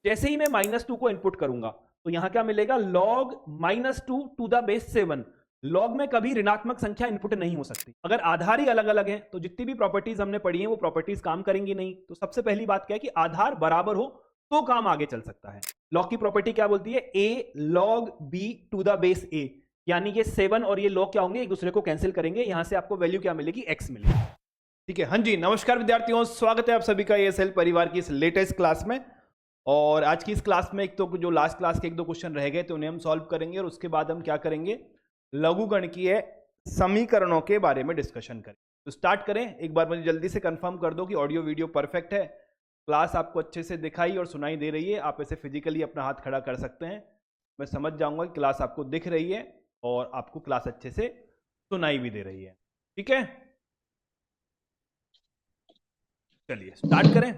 जैसे ही मैं -2 को इनपुट करूंगा तो यहां क्या मिलेगा, log -2 to the base 7। Log में कभी ऋणात्मक संख्या इनपुट नहीं हो सकती। अगर आधार ही अलग अलग है तो जितनी भी प्रॉपर्टीज हमने पढ़ी है वो प्रॉपर्टीज काम करेंगी नहीं। तो सबसे पहली बात क्या है कि आधार बराबर हो तो काम आगे चल सकता है। लॉग की प्रॉपर्टी क्या बोलती है, a log b to the base a, यानी ये 7 और ये log क्या होंगे, एक दूसरे को कैंसिल करेंगे, यहां से आपको वैल्यू क्या मिलेगी, x मिलेगी। ठीक है, हाँ जी, नमस्कार विद्यार्थियों, स्वागत है आप सभी का ESL परिवार की इस लेटेस्ट क्लास में। और आज की इस क्लास में एक तो जो लास्ट क्लास के 1-2 क्वेश्चन रह गए थे उन्हें हम सॉल्व करेंगे और उसके बाद हम क्या करेंगे, लघुगणकीय समीकरणों के बारे में डिस्कशन करें। तो स्टार्ट करें। एक बार मुझे जल्दी से कंफर्म कर दो कि ऑडियो वीडियो परफेक्ट है, क्लास आपको अच्छे से दिखाई और सुनाई दे रही है। आप ऐसे फिजिकली अपना हाथ खड़ा कर सकते हैं, मैं समझ जाऊंगा कि क्लास आपको दिख रही है और आपको क्लास अच्छे से सुनाई भी दे रही है। ठीक है, चलिए स्टार्ट करें।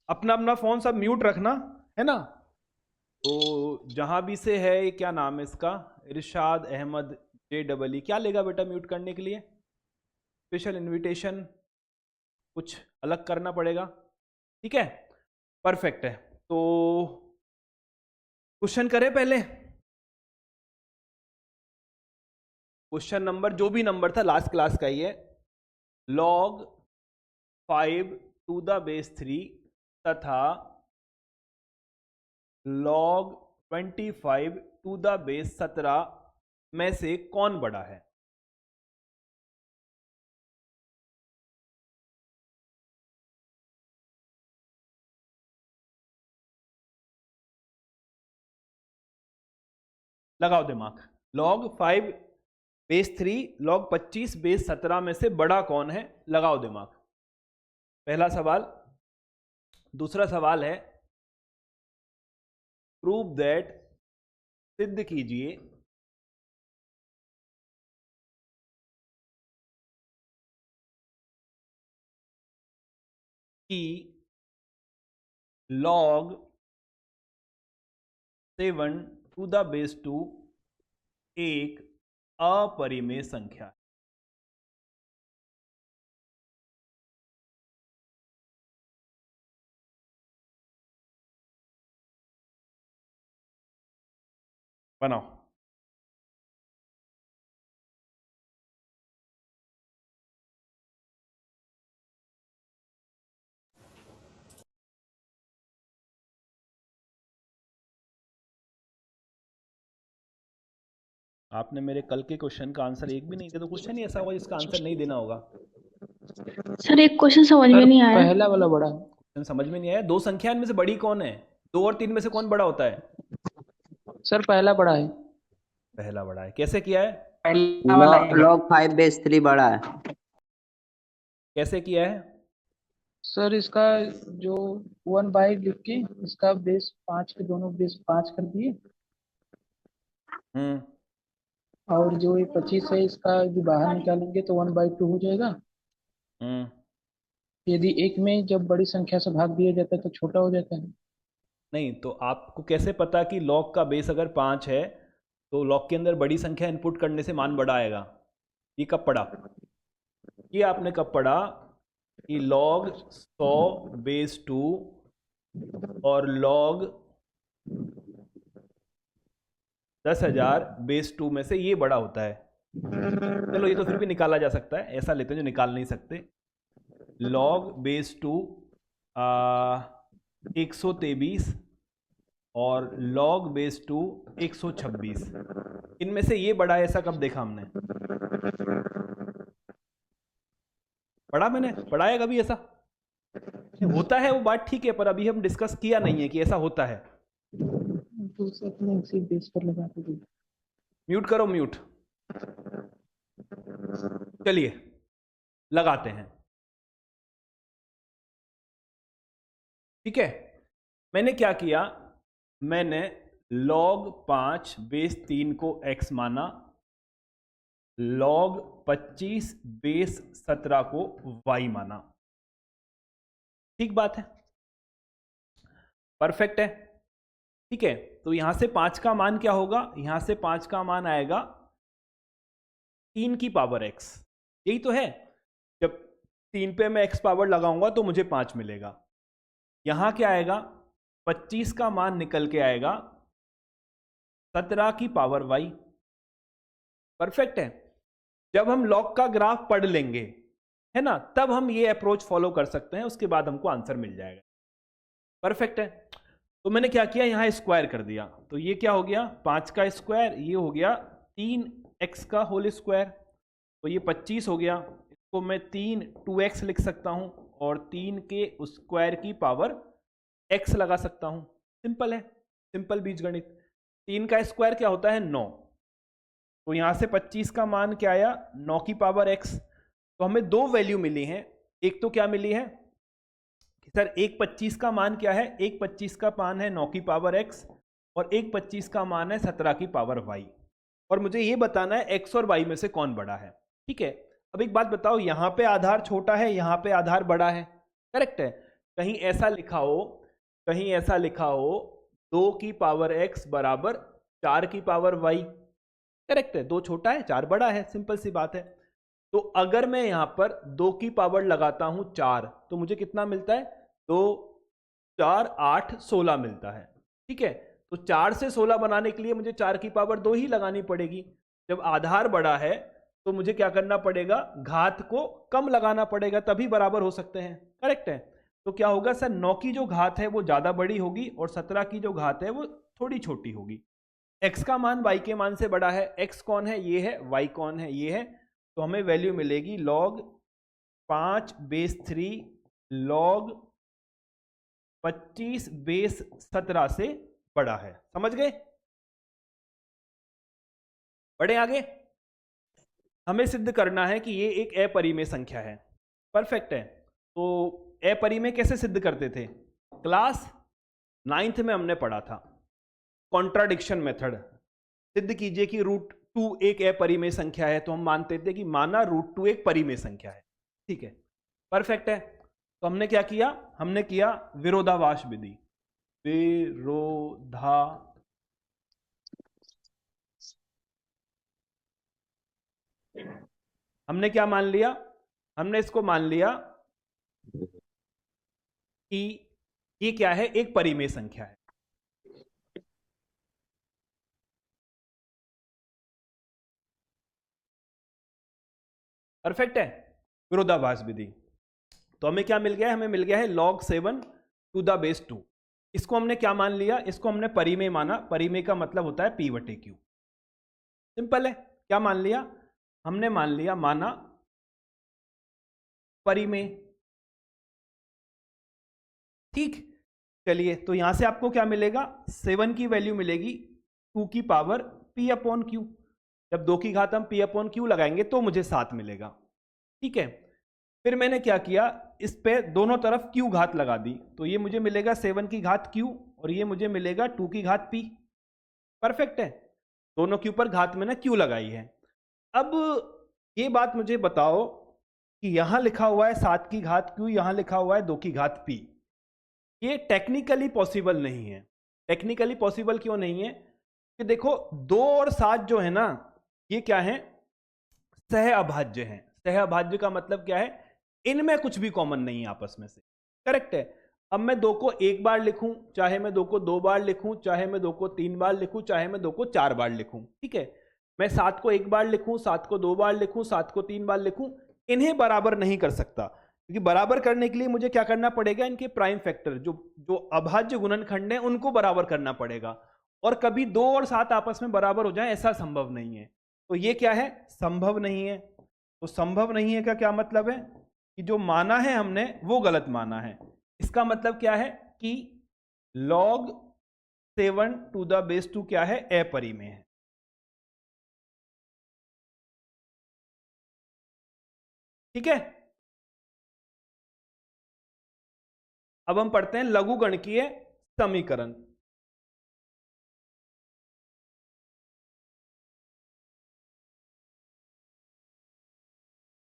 अपना अपना फोन सब म्यूट रखना है ना। तो जहां भी से है, ये क्या नाम है इसका, इरशाद अहमद JEE, क्या लेगा बेटा म्यूट करने के लिए, स्पेशल इनविटेशन, कुछ अलग करना पड़ेगा। ठीक है, परफेक्ट है। तो क्वेश्चन करें पहले। क्वेश्चन नंबर जो भी नंबर था लास्ट क्लास का ही है, log 5 टू द बेस 3 तथा log 25 टू द बेस 17 में से कौन बड़ा है। लगाओ दिमाग। log 5 बेस 3 log 25 बेस 17 में से बड़ा कौन है, लगाओ दिमाग। पहला सवाल। दूसरा सवाल है, प्रूव दैट, सिद्ध कीजिए कि log 7 टू द बेस 2 एक अपरिमेय संख्या है। बनाओ। आपने मेरे कल के क्वेश्चन का आंसर एक भी नहीं दिया, तो क्वेश्चन ही ऐसा होगा जिसका आंसर नहीं देना होगा। सर एक क्वेश्चन समझ में नहीं आया। पहला वाला बड़ा है। क्वेश्चन समझ में नहीं आया। दो संख्या इनमें से बड़ी कौन है, 2 और 3 में से कौन बड़ा होता है। सर पहला बड़ा है। पहला बड़ा है। कैसे किया है, पहला वाला है। log 5 बेस 3 बड़ा है। कैसे किया है। सर इसका जो 1/, लिख के इसका बेस 5 के दोनों बेस 5 कर दिए, और जो ये 25 है इसका जो बाहर निकालेंगे तो 1/2 हो जाएगा। यदि एक में जब बड़ी संख्या से भाग दिया जाता है तो छोटा हो जाता है। नहीं, तो आपको कैसे पता कि log का बेस अगर 5 है तो log के अंदर बड़ी संख्या इनपुट करने से मान बड़ा आएगा। ये कब पढ़ा, ये आपने कब पढ़ा कि log 100 बेस 2 और log 10,000 बेस 2 में से ये बड़ा होता है। चलो ये तो फिर भी निकाला जा सकता है, ऐसा लेते हैं जो निकाल नहीं सकते। log बेस 2 123 और log बेस 2 126, इनमें से ये बड़ा है, ऐसा कब देखा हमने, पढ़ा, मैंने पढ़ाया कभी ऐसा होता है, वो बात ठीक है, पर अभी हम डिस्कस किया नहीं है कि ऐसा होता है। तो उसे अपने इसी बेस पर लगा के म्यूट करो, म्यूट। चलिए लगाते हैं। ठीक है, मैंने क्या किया, मैंने log 5 बेस 3 को x माना, log 25 बेस 17 को y माना। ठीक बात है, परफेक्ट है। ठीक है, तो यहां से 5 का मान क्या होगा, यहां से 5 का मान आएगा 3 की पावर x। यही तो है, जब 3 पे मैं x पावर लगाऊंगा तो मुझे 5 मिलेगा। यहां क्या आएगा, 25 का मान निकल के आएगा 17 की पावर y। परफेक्ट है। जब हम लॉग का ग्राफ पढ़ लेंगे, है ना, तब हम ये अप्रोच फॉलो कर सकते हैं, उसके बाद हमको आंसर मिल जाएगा। परफेक्ट है। तो मैंने क्या किया, यहां स्क्वायर कर दिया, तो ये क्या हो गया 5 का स्क्वायर, ये हो गया 3x का होल स्क्वायर, तो ये 25 हो गया। इसको मैं 2x लिख सकता हूं और 3 के स्क्वायर की पावर x लगा सकता हूं। सिंपल है, सिंपल बीजगणित। 3 का स्क्वायर क्या होता है 9, तो यहां से 25 का मान क्या आया 9 की पावर x। तो हमें दो वैल्यू मिली हैं। एक तो क्या मिली है कि सर एक 25 का मान क्या है, एक 25 का मान है 9 की पावर x और एक 25 का मान है 17 की पावर y, और मुझे ये बताना है x और y में से कौन बड़ा है। ठीक है। अब एक बात बताओ, यहां पे आधार छोटा है, यहां पे आधार बड़ा है, करेक्ट है। कहीं ऐसा लिखा हो, कहीं ऐसा लिखा हो 2 की पावर x बराबर 4 की पावर y, करेक्ट है। 2 छोटा है 4 बड़ा है, सिंपल सी बात है। तो अगर मैं यहां पर 2 की पावर लगाता हूं 4, तो मुझे कितना मिलता है 2 4 8 16 मिलता है। ठीक है। तो 4 से 16 बनाने के लिए मुझे 4 की पावर 2 ही लगानी पड़ेगी। जब आधार बड़ा है तो मुझे क्या करना पड़ेगा, घात को कम लगाना पड़ेगा, तभी बराबर हो सकते हैं, करेक्ट है। तो क्या होगा सर, 9 की जो घात है वो ज्यादा बड़ी होगी और 17 की जो घात है वो थोड़ी छोटी होगी। x का मान y के मान से बड़ा है। x कौन है, ये है, y कौन है, ये है। तो हमें वैल्यू मिलेगी log 5/3 log 25/17 से बड़ा है। समझ गए? बढ़े आगे। हमें सिद्ध करना है कि ये एक अपरिमेय संख्या है। परफेक्ट है। तो अपरिमेय कैसे सिद्ध करते थे, क्लास 9th में हमने पढ़ा था, कॉन्ट्राडिक्शन मेथड। सिद्ध कीजिए कि √2 एक अपरिमेय संख्या है, तो हम मानते थे कि माना √2 एक परिमेय संख्या है। ठीक है, परफेक्ट है। तो हमने क्या किया, हमने किया विरोधाभास विधि। हमने क्या मान लिया, हमने इसको मान लिया कि ये क्या है, एक परिमेय संख्या है। परफेक्ट है, विरोधाभास विधि। तो हमें क्या मिल गया है, हमें मिल गया है log 7 to the base 2। इसको हमने क्या मान लिया, इसको हमने परिमेय माना। परिमेय का मतलब होता है p/q। सिंपल है। क्या मान लिया, हमने मान लिया, माना परिमेय। ठीक, चलिए। तो यहां से आपको क्या मिलेगा, 7 की वैल्यू मिलेगी 2 की पावर p/q। जब 2 की घात हम p/q लगाएंगे तो मुझे 7 मिलेगा। ठीक है। फिर मैंने क्या किया, इस पे दोनों तरफ q घात लगा दी, तो ये मुझे मिलेगा 7 की घात q और ये मुझे मिलेगा 2 की घात p। परफेक्ट है। दोनों के ऊपर घात मैंने q लगाई है। अब ये बात मुझे बताओ कि यहां लिखा हुआ है 7 की घात q, यहां लिखा हुआ है 2 की घात p। ये टेक्निकली पॉसिबल नहीं है। टेक्निकली पॉसिबल क्यों नहीं है कि देखो 2 और 7 जो है ना, ये क्या है, सह अभाज्य हैं। सह अभाज्य का मतलब क्या है, इनमें कुछ भी कॉमन नहीं है आपस में से, करेक्ट है। अब मैं 2 को एक बार लिखूं, चाहे मैं 2 को 2 बार लिखूं, चाहे मैं 2 को 3 बार लिखूं, चाहे मैं 2 को 4 बार लिखूं, ठीक है। मैं 7 को एक बार लिखूं, 7 को 2 बार लिखूं, 7 को 3 बार लिखूं, इन्हें बराबर नहीं कर सकता, क्योंकि बराबर करने के लिए मुझे क्या करना पड़ेगा, इनके प्राइम फैक्टर जो अभाज्य गुणनखंड है उनको बराबर करना पड़ेगा। और कभी 2 और 7 आपस में बराबर हो जाए ऐसा संभव नहीं है। तो ये क्या है, संभव नहीं है। तो संभव नहीं है का क्या मतलब है कि जो माना है हमने वो गलत माना है। इसका मतलब क्या है कि log 7 to the base 2 क्या है, अपरिमेय है। ठीक है। अब हम पढ़ते हैं लघुगणकीय समीकरण।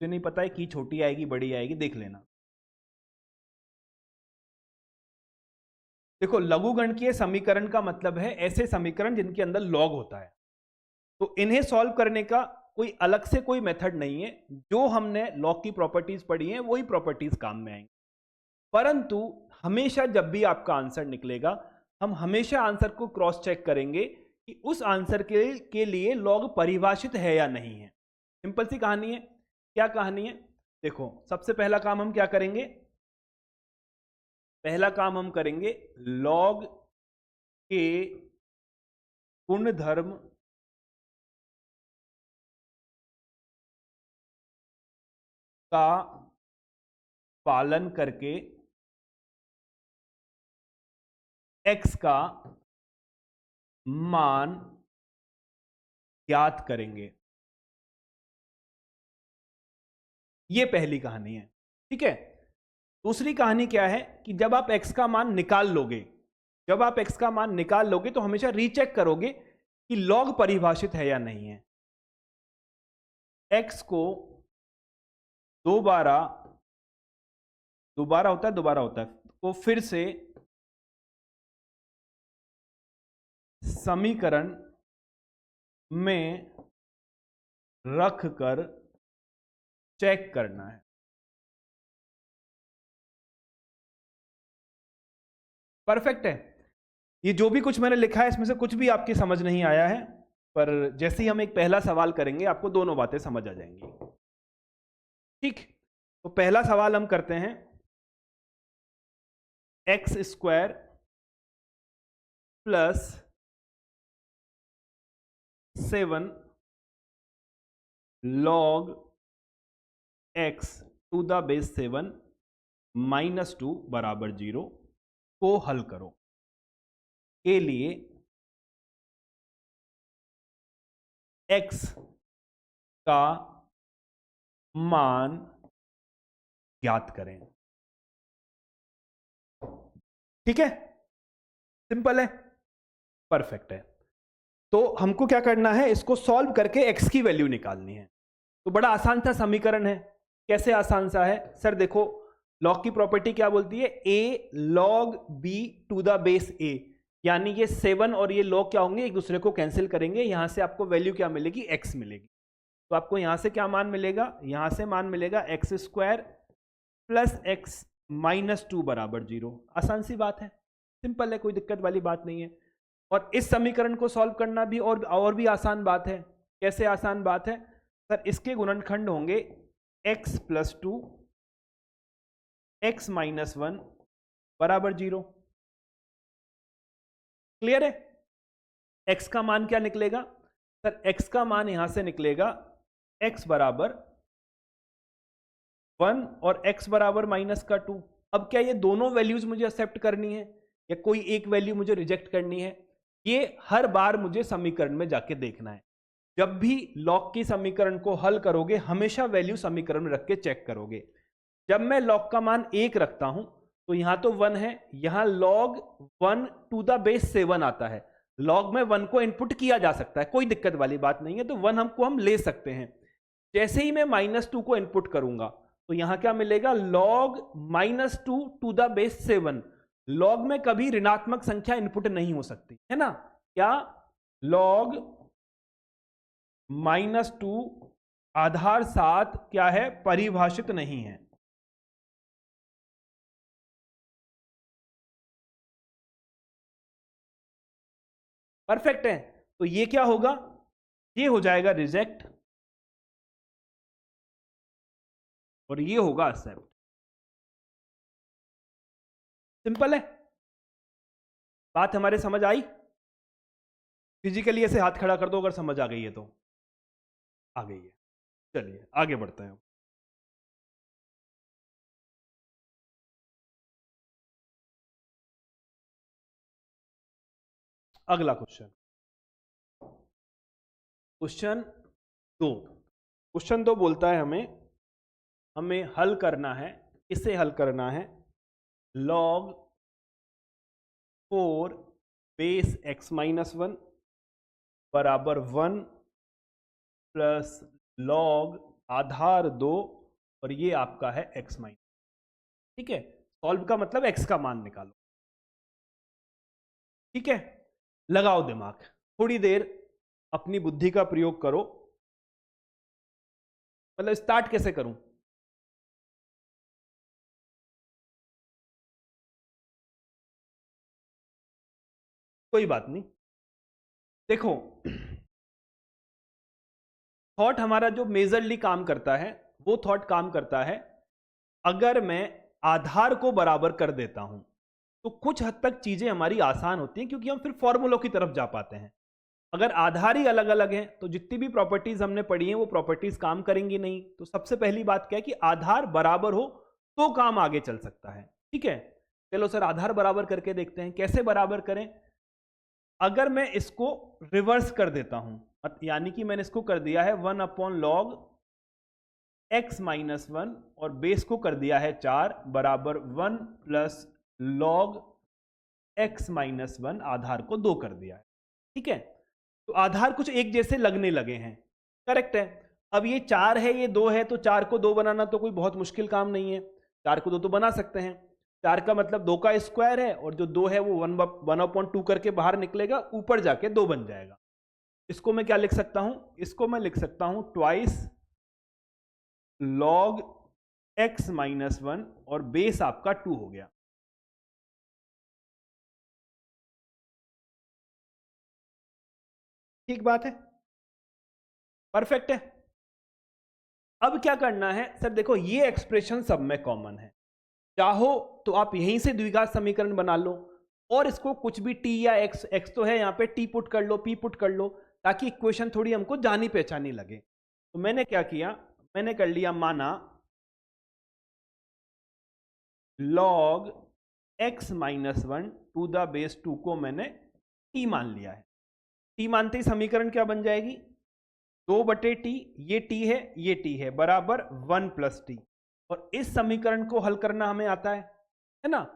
मुझे नहीं पता है की छोटी आएगी बड़ी आएगी, देख लेना। देखो, लघुगणकीय समीकरण का मतलब है ऐसे समीकरण जिनके अंदर लॉग होता है। तो इन्हें सॉल्व करने का कोई अलग से कोई मेथड नहीं है। जो हमने लॉग की प्रॉपर्टीज पढ़ी हैं वही प्रॉपर्टीज काम में आएंगी। परंतु हमेशा जब भी आपका आंसर निकलेगा, हम हमेशा आंसर को क्रॉस चेक करेंगे कि उस आंसर के लिए लॉग परिभाषित है या नहीं है। सिंपल सी कहानी है। क्या कहानी है? देखो, सबसे पहला काम हम क्या करेंगे? पहला काम हम करेंगे लॉग के गुणधर्म का पालन करके x का मान ज्ञात करेंगे। यह पहली कहानी है, ठीक है। दूसरी कहानी क्या है कि जब आप x का मान निकाल लोगे, जब आप x का मान निकाल लोगे तो हमेशा रीचेक करोगे कि लॉग परिभाषित है या नहीं है। x को दोबारा होता है तो फिर से समीकरण में रख कर चेक करना है। परफेक्ट है। ये जो भी कुछ मैंने लिखा है इसमें से कुछ भी आपकी समझ नहीं आया है, पर जैसे ही हम एक पहला सवाल करेंगे आपको दोनों बातें समझ आ जाएंगी। ठीक, तो पहला सवाल हम करते हैं। X square plus 7 log x to the base 7 -2 बराबर 0 को हल करो। के लिए x का मान ज्ञात करें। ठीक है, सिंपल है, परफेक्ट है। तो हमको क्या करना है, इसको सॉल्व करके x की वैल्यू निकालनी है। तो बड़ा आसान सा समीकरण है। कैसे आसान सा है सर? देखो, लॉग की प्रॉपर्टी क्या बोलती है? a log b to the base a, यानी ये 7 और ये log क्या होंगे, एक दूसरे को कैंसिल करेंगे। यहां से आपको वैल्यू क्या मिलेगी? x मिलेगी। तो आपको यहां से क्या मान मिलेगा? यहां से मान मिलेगा एक्स स्क्वायर प्लस एक्स -2 बराबर 0। आसान सी बात है, सिंपल है, कोई दिक्कत वाली बात नहीं है। और इस समीकरण को सॉल्व करना भी और भी आसान बात है। कैसे आसान बात है सर? इसके गुणनखंड होंगे x + 2 x - 1 बराबर 0। क्लियर है? x का मान क्या निकलेगा सर? x का मान यहां से निकलेगा x बराबर 1 और x बराबर -2। अब क्या ये दोनों वैल्यूज मुझे एक्सेप्ट करनी है या कोई एक वैल्यू मुझे रिजेक्ट करनी है? ये हर बार मुझे समीकरण में जाके देखना है। जब भी लॉग की समीकरण को हल करोगे हमेशा वैल्यू समीकरण में रख के चेक करोगे। जब मैं लॉग का मान 1 रखता हूं तो यहां तो 1 है, यहां log 1 टू द बेस 7 आता है। लॉग में 1 को इनपुट किया जा सकता है, कोई दिक्कत वाली बात नहीं है, तो 1 हम ले सकते हैं। जैसे ही मैं -2 को इनपुट करूंगा तो यहां क्या मिलेगा? log -2 to the base 7। Log में कभी ऋणात्मक संख्या इनपुट नहीं हो सकती है ना? क्या? log -2 आधार 7 क्या है? परिभाषित नहीं है। परफेक्ट है। तो ये क्या होगा? ये हो जाएगा रिजेक्ट और ये होगा एक्सेप्ट। सिंपल है, बात हमारे समझ आई? फिजिकली ऐसे हाथ खड़ा कर दो अगर समझ आ गई है तो। आ गई है, चलिए आगे बढ़ते हैं। अगला क्वेश्चन, क्वेश्चन 2 बोलता है हमें हल करना है। इसे हल करना है log 4 बेस x - 1 बराबर 1 प्लस log आधार 2 और ये आपका है x -। ठीक है, सॉल्व का मतलब x का मान निकालो। ठीक है, लगाओ दिमाग, थोड़ी देर अपनी बुद्धि का प्रयोग करो। मतलब स्टार्ट कैसे करूं? कोई बात नहीं। देखो, थॉट हमारा जो मेजरली काम करता है वो थॉट काम करता है, अगर मैं आधार को बराबर कर देता हूं तो कुछ हद तक चीजें हमारी आसान होती हैं, क्योंकि हम फिर फॉर्मूलों की तरफ जा पाते हैं। अगर आधार ही अलग अलग हैं तो जितनी भी प्रॉपर्टीज हमने पढ़ी हैं वो प्रॉपर्टीज काम करेंगी नहीं। तो सबसे पहली बात क्या है कि आधार बराबर हो तो काम आगे चल सकता है। ठीक है, चलो सर आधार बराबर करके देखते हैं, कैसे बराबर करें। अगर मैं इसको रिवर्स कर देता हूं, यानी कि मैंने इसको कर दिया है 1/log x माइनस 1 और बेस को कर दिया है 4 बराबर 1 प्लस log x माइनस 1, आधार को 2 कर दिया है। ठीक है, तो आधार कुछ एक जैसे लगने लगे हैं, करेक्ट है। अब ये 4 है ये 2 है, तो 4 को 2 बनाना तो कोई बहुत मुश्किल काम नहीं है, 4 को 2 तो बना सकते हैं। 4 का मतलब 2 का स्क्वायर है, और जो 2 है वो 1/2 करके बाहर निकलेगा, ऊपर जाके 2 बन जाएगा। इसको मैं क्या लिख सकता हूं, इसको मैं लिख सकता हूं ट्वाइस log x माइनस 1 और बेस आपका 2 हो गया। ठीक बात है, परफेक्ट है। अब क्या करना है सर, देखो ये एक्सप्रेशन सब में कॉमन है, चाहो तो आप यहीं से द्विघात समीकरण बना लो और इसको कुछ भी t या x तो है यहाँ पे, t पुट कर लो, p पुट कर लो, ताकि इक्वेशन थोड़ी हमको जानी पहचानी लगे। तो मैंने क्या किया, मैंने कर लिया, माना log x minus 1 to the base 2 को मैंने t मान लिया है। t मानते ही समीकरण क्या बन जाएगी, 2/t, ये t है ये t है, बराबर 1 प्लस टी। और इस समीकरण को हल करना हमें आता है ना,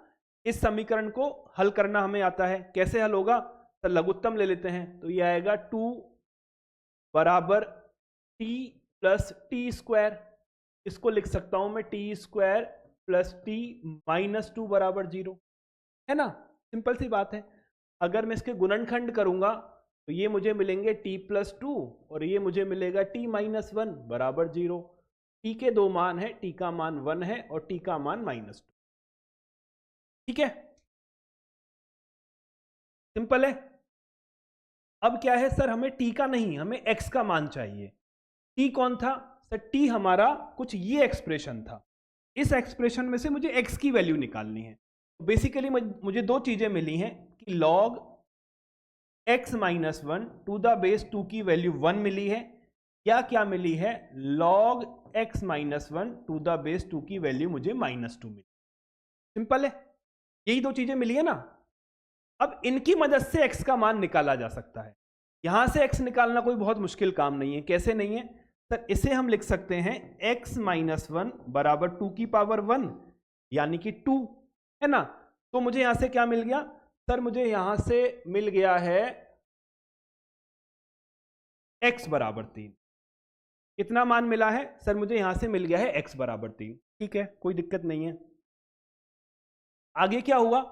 इस समीकरण को हल करना हमें आता है। कैसे हल होगा, तो लघुत्तम ले लेते हैं, तो ये आएगा 2 बराबर t प्लस टी स्क्वायर, इसको लिख सकता हूं मैं T square plus T minus 2 बराबर 0, है ना, सिंपल सी बात है। अगर मैं इसके गुणनखंड करूंगा तो ये मुझे मिलेंगे t प्लस 2 और ये मुझे मिलेगा t माइनस 1 बराबर 0। t के 2 मान है, t का मान 1 है और t का मान माइनस 2। ठीक है, सिंपल है। अब क्या है सर, हमें t का नहीं, हमें x का मान चाहिए। t कौन था सर, t हमारा कुछ ये एक्सप्रेशन था, इस एक्सप्रेशन में से मुझे x की वैल्यू निकालनी है। बेसिकली मुझे दो चीजें मिली हैं कि log x minus 1 to the base 2 की वैल्यू 1 मिली है, या क्या मिली है, log x minus 1 to the base 2 की वैल्यू मुझे माइनस 2 मिली। सिंपल है, यही दो चीजें मिली है ना। अब इनकी मदद से x का मान निकाला जा सकता है। यहां से x निकालना कोई बहुत मुश्किल काम नहीं है। कैसे नहीं है सर, इसे हम लिख सकते हैं x माइनस 1 बराबर 2 की पावर 1 यानी कि 2, है ना। तो मुझे यहां से क्या मिल गया सर, मुझे यहां से मिल गया है x बराबर 3। कितना मान मिला है सर, मुझे यहां से मिल गया है x बराबर 3। ठीक है, कोई दिक्कत नहीं है। आगे क्या हुआ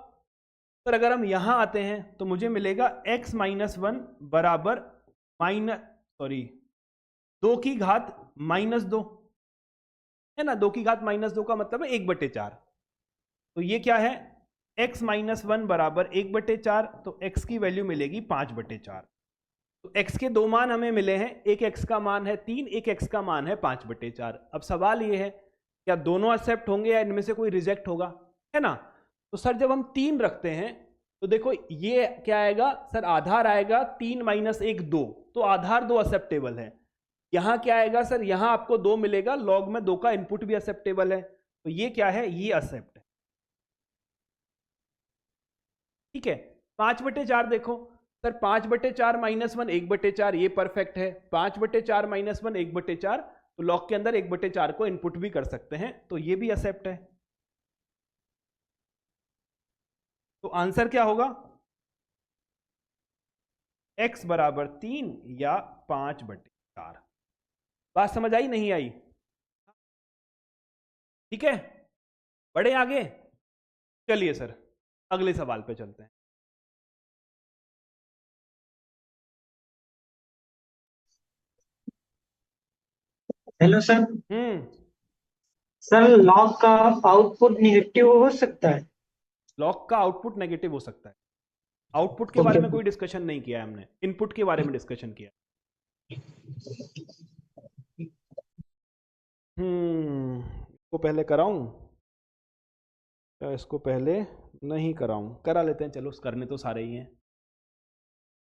सर, अगर हम यहां आते हैं तो मुझे मिलेगा x माइनस 1 बराबर 2 की घात माइनस 2, है ना। 2 की घात माइनस 2 का मतलब है 1/4। तो ये क्या है, x माइनस 1 बराबर 1/4, तो x की वैल्यू मिलेगी 5/4। तो x के 2 मान हमें मिले हैं, एक x का मान है 3, एक x का मान है 5/4। अब सवाल ये है क्या दोनों एक्सेप्ट होंगे या इनमें से कोई रिजेक्ट होगा, है ना। तो सर जब हम 3 रखते हैं तो देखो ये क्या आएगा सर, आधार आएगा 3 माइनस 1 2, तो आधार 2 एक्सेप्टेबल है। यहां क्या आएगा सर, यहां आपको 2 मिलेगा, लॉग में 2 का इनपुट भी एक्सेप्टेबल है, तो ये क्या है, ये एक्सेप्ट है। ठीक है, 5/4 देखो सर, 5/4 माइनस 1 1/4, ये परफेक्ट है। 5/4 माइनस 1 1/4, तो लॉग के अंदर 1/4 को इनपुट भी कर सकते हैं, तो ये भी एक्सेप्ट है। तो आंसर क्या होगा, x बराबर 3 या 5/4। बात समझ आई नहीं आई, ठीक है, बढ़े आगे। चलिए सर अगले सवाल पे चलते हैं। Hello sir. सर लॉग का आउटपुट निगेटिव हो सकता है? लॉग का आउटपुट नेगेटिव हो सकता है, आउटपुट के बारे में कोई डिस्कशन नहीं किया है हमने, इनपुट के बारे में डिस्कशन किया। इसको पहले कराऊं या इसको पहले नहीं कराऊं? करा लेते हैं, चलो करने तो सारे ही हैं।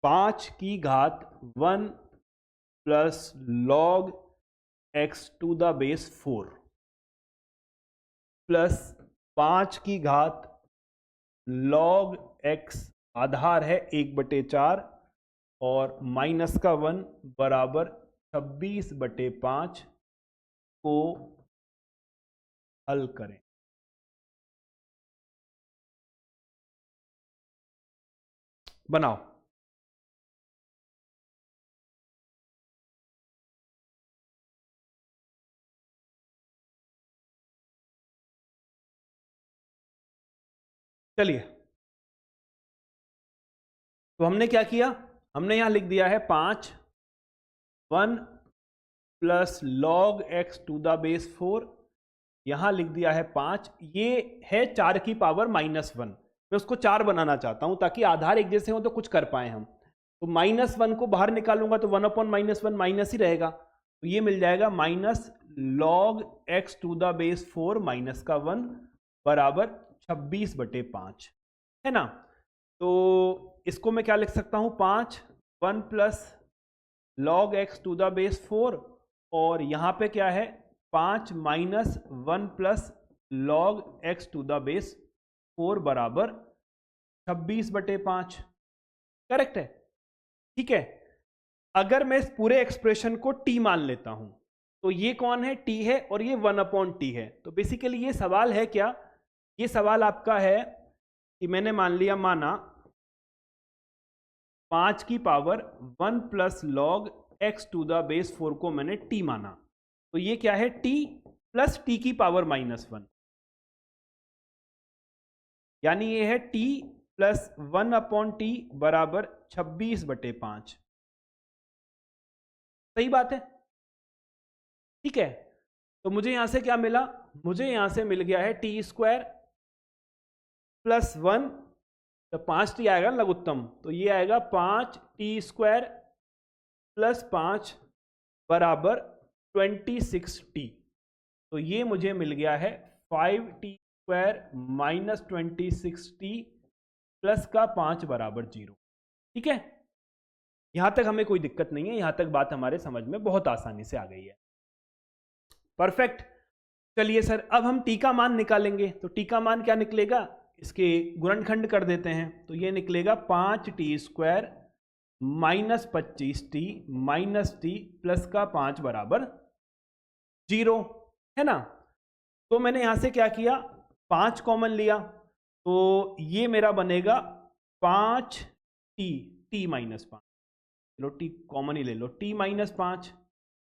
5 की घात 1 plus log x to the base 4 plus 5 की घात log x आधार है 1/4 और माइनस का 1 बराबर 26/5 को हल करें। बनाओ। चलिए, तो हमने क्या किया, हमने यहां लिख दिया है 5 1 plus log x to the base 4, यहां लिख दिया है 5, ये है 4 की पावर -1। मैं उसको 4 बनाना चाहता हूं ताकि आधार एक जैसे हो तो कुछ कर पाए हम। तो -1 को बाहर निकालूंगा तो 1/-1 माइनस ही रहेगा, तो ये मिल जाएगा minus log x to the base 4 minus का 1 बराबर 26/5, है ना। तो इसको मैं क्या लिख सकता हूं, 5 1 plus log x to the base 4 और यहां पे क्या है 5 minus 1 plus log x to the base 4 बराबर 26/5। करेक्ट है, ठीक है। अगर मैं इस पूरे एक्सप्रेशन को t मान लेता हूं तो ये कौन है, t है, और ये 1/t है। तो बेसिकली ये सवाल है क्या, ये सवाल आपका है कि मैंने माना 5 की power 1 plus log x to the base 4 को मैंने t माना, तो ये क्या है, t प्लस t की पावर -1, यानी ये है t प्लस 1/t बराबर 26/5। सही बात है, ठीक है। तो मुझे यहां से क्या मिला, मुझे यहां से मिल गया है t² प्लस 1, तो 5t आएगा ना लघुत्तम, तो ये आएगा 5t² प्लस 5 बराबर 26t। तो ये मुझे मिल गया है 5t² माइनस 26t प्लस का 5 बराबर 0। ठीक है, यहां तक हमें कोई दिक्कत नहीं है, यहां तक बात हमारे समझ में बहुत आसानी से आ गई है। परफेक्ट। चलिए सर, अब हम t का मान निकालेंगे, तो t का मान क्या निकलेगा, इसके गुणनखंड कर देते हैं, तो ये निकलेगा 5t² minus 25t minus t plus का 5 बराबर 0, है ना। तो मैंने यहां से क्या किया, 5 कॉमन लिया, तो ये मेरा बनेगा 5t t माइनस 5, चलो t कॉमन ही ले लो, t माइनस 5,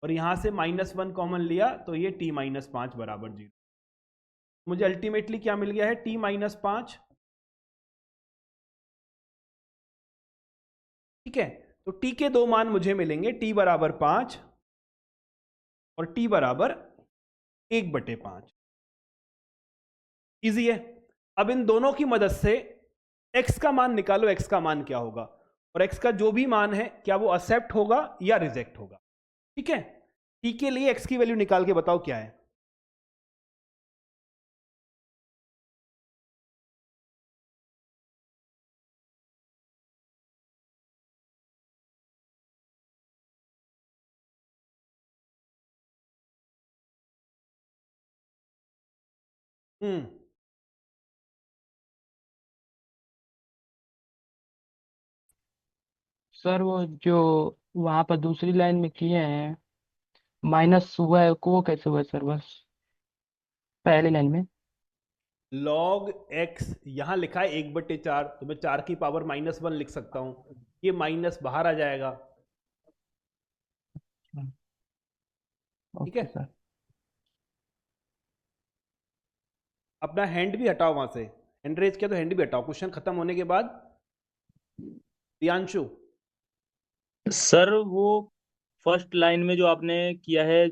और यहां से -1 कॉमन लिया तो ये t माइनस 5 बराबर 0। मुझे अल्टीमेटली क्या मिल गया है, t माइनस 5। ठीक है, तो t के दो मान मुझे मिलेंगे, t बराबर 5 और t बराबर 1/5। इजी है। अब इन दोनों की मदद से x का मान निकालो, x का मान क्या होगा, और x का जो भी मान है क्या वो एक्सेप्ट होगा या रिजेक्ट होगा। ठीक है, t के लिए x की वैल्यू निकाल के बताओ क्या है। सर वो जो वहां पर दूसरी लाइन में किए हैं माइनस हुआ है, वो कैसे हुआ है सर, बस पहली लाइन में। log x यहां लिखा है 1/4, तो मैं 4 की पावर -1 लिख सकता हूं, ये माइनस बाहर आ जाएगा। ठीक है, ओके सर। अपना हैंड भी हटाओ वहां से, हैंड रेज किया तो हैंड भी हटाओ क्वेश्चन खत्म होने के बाद। प्रियांशु, सर वो फर्स्ट लाइन में जो आपने किया है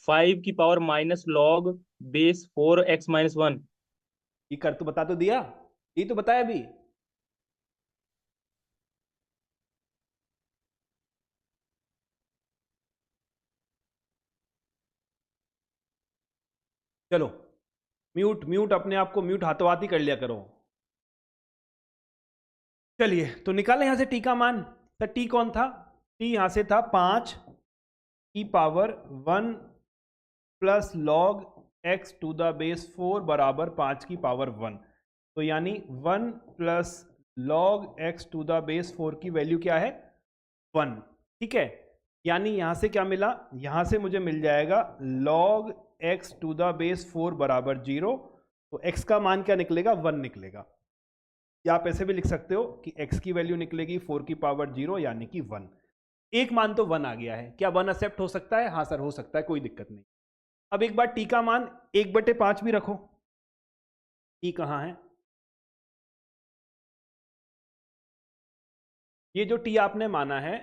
5 की power minus log base 4x-1, ये कर तो बता तो दिया, ये तो बताया अभी। चलो म्यूट म्यूट, अपने आप को म्यूट हाथों हाथ ही कर लिया करो। चलिए तो निकालें यहां से टी का मान। तो टी कौन था? टी यहां से था 5 की power 1 plus log x to the base 4 बराबर 5 की पावर 1। तो यानी 1 plus log x to the base 4 की वैल्यू क्या है? 1। ठीक है, यानी यहां से क्या मिला? यहां से मुझे मिल जाएगा log x to the base 4 बराबर 0। तो x का मान क्या निकलेगा? 1 निकलेगा। या आप ऐसे भी लिख सकते हो कि x की वैल्यू निकलेगी 4 की पावर 0 यानी कि 1। एक मान तो 1 आ गया है। क्या 1 एक्सेप्ट हो सकता है? हाँ सर हो सकता है, कोई दिक्कत नहीं। अब एक बार t का मान 1/5 भी रखो। t कहाँ है? ये जो t आपने माना है,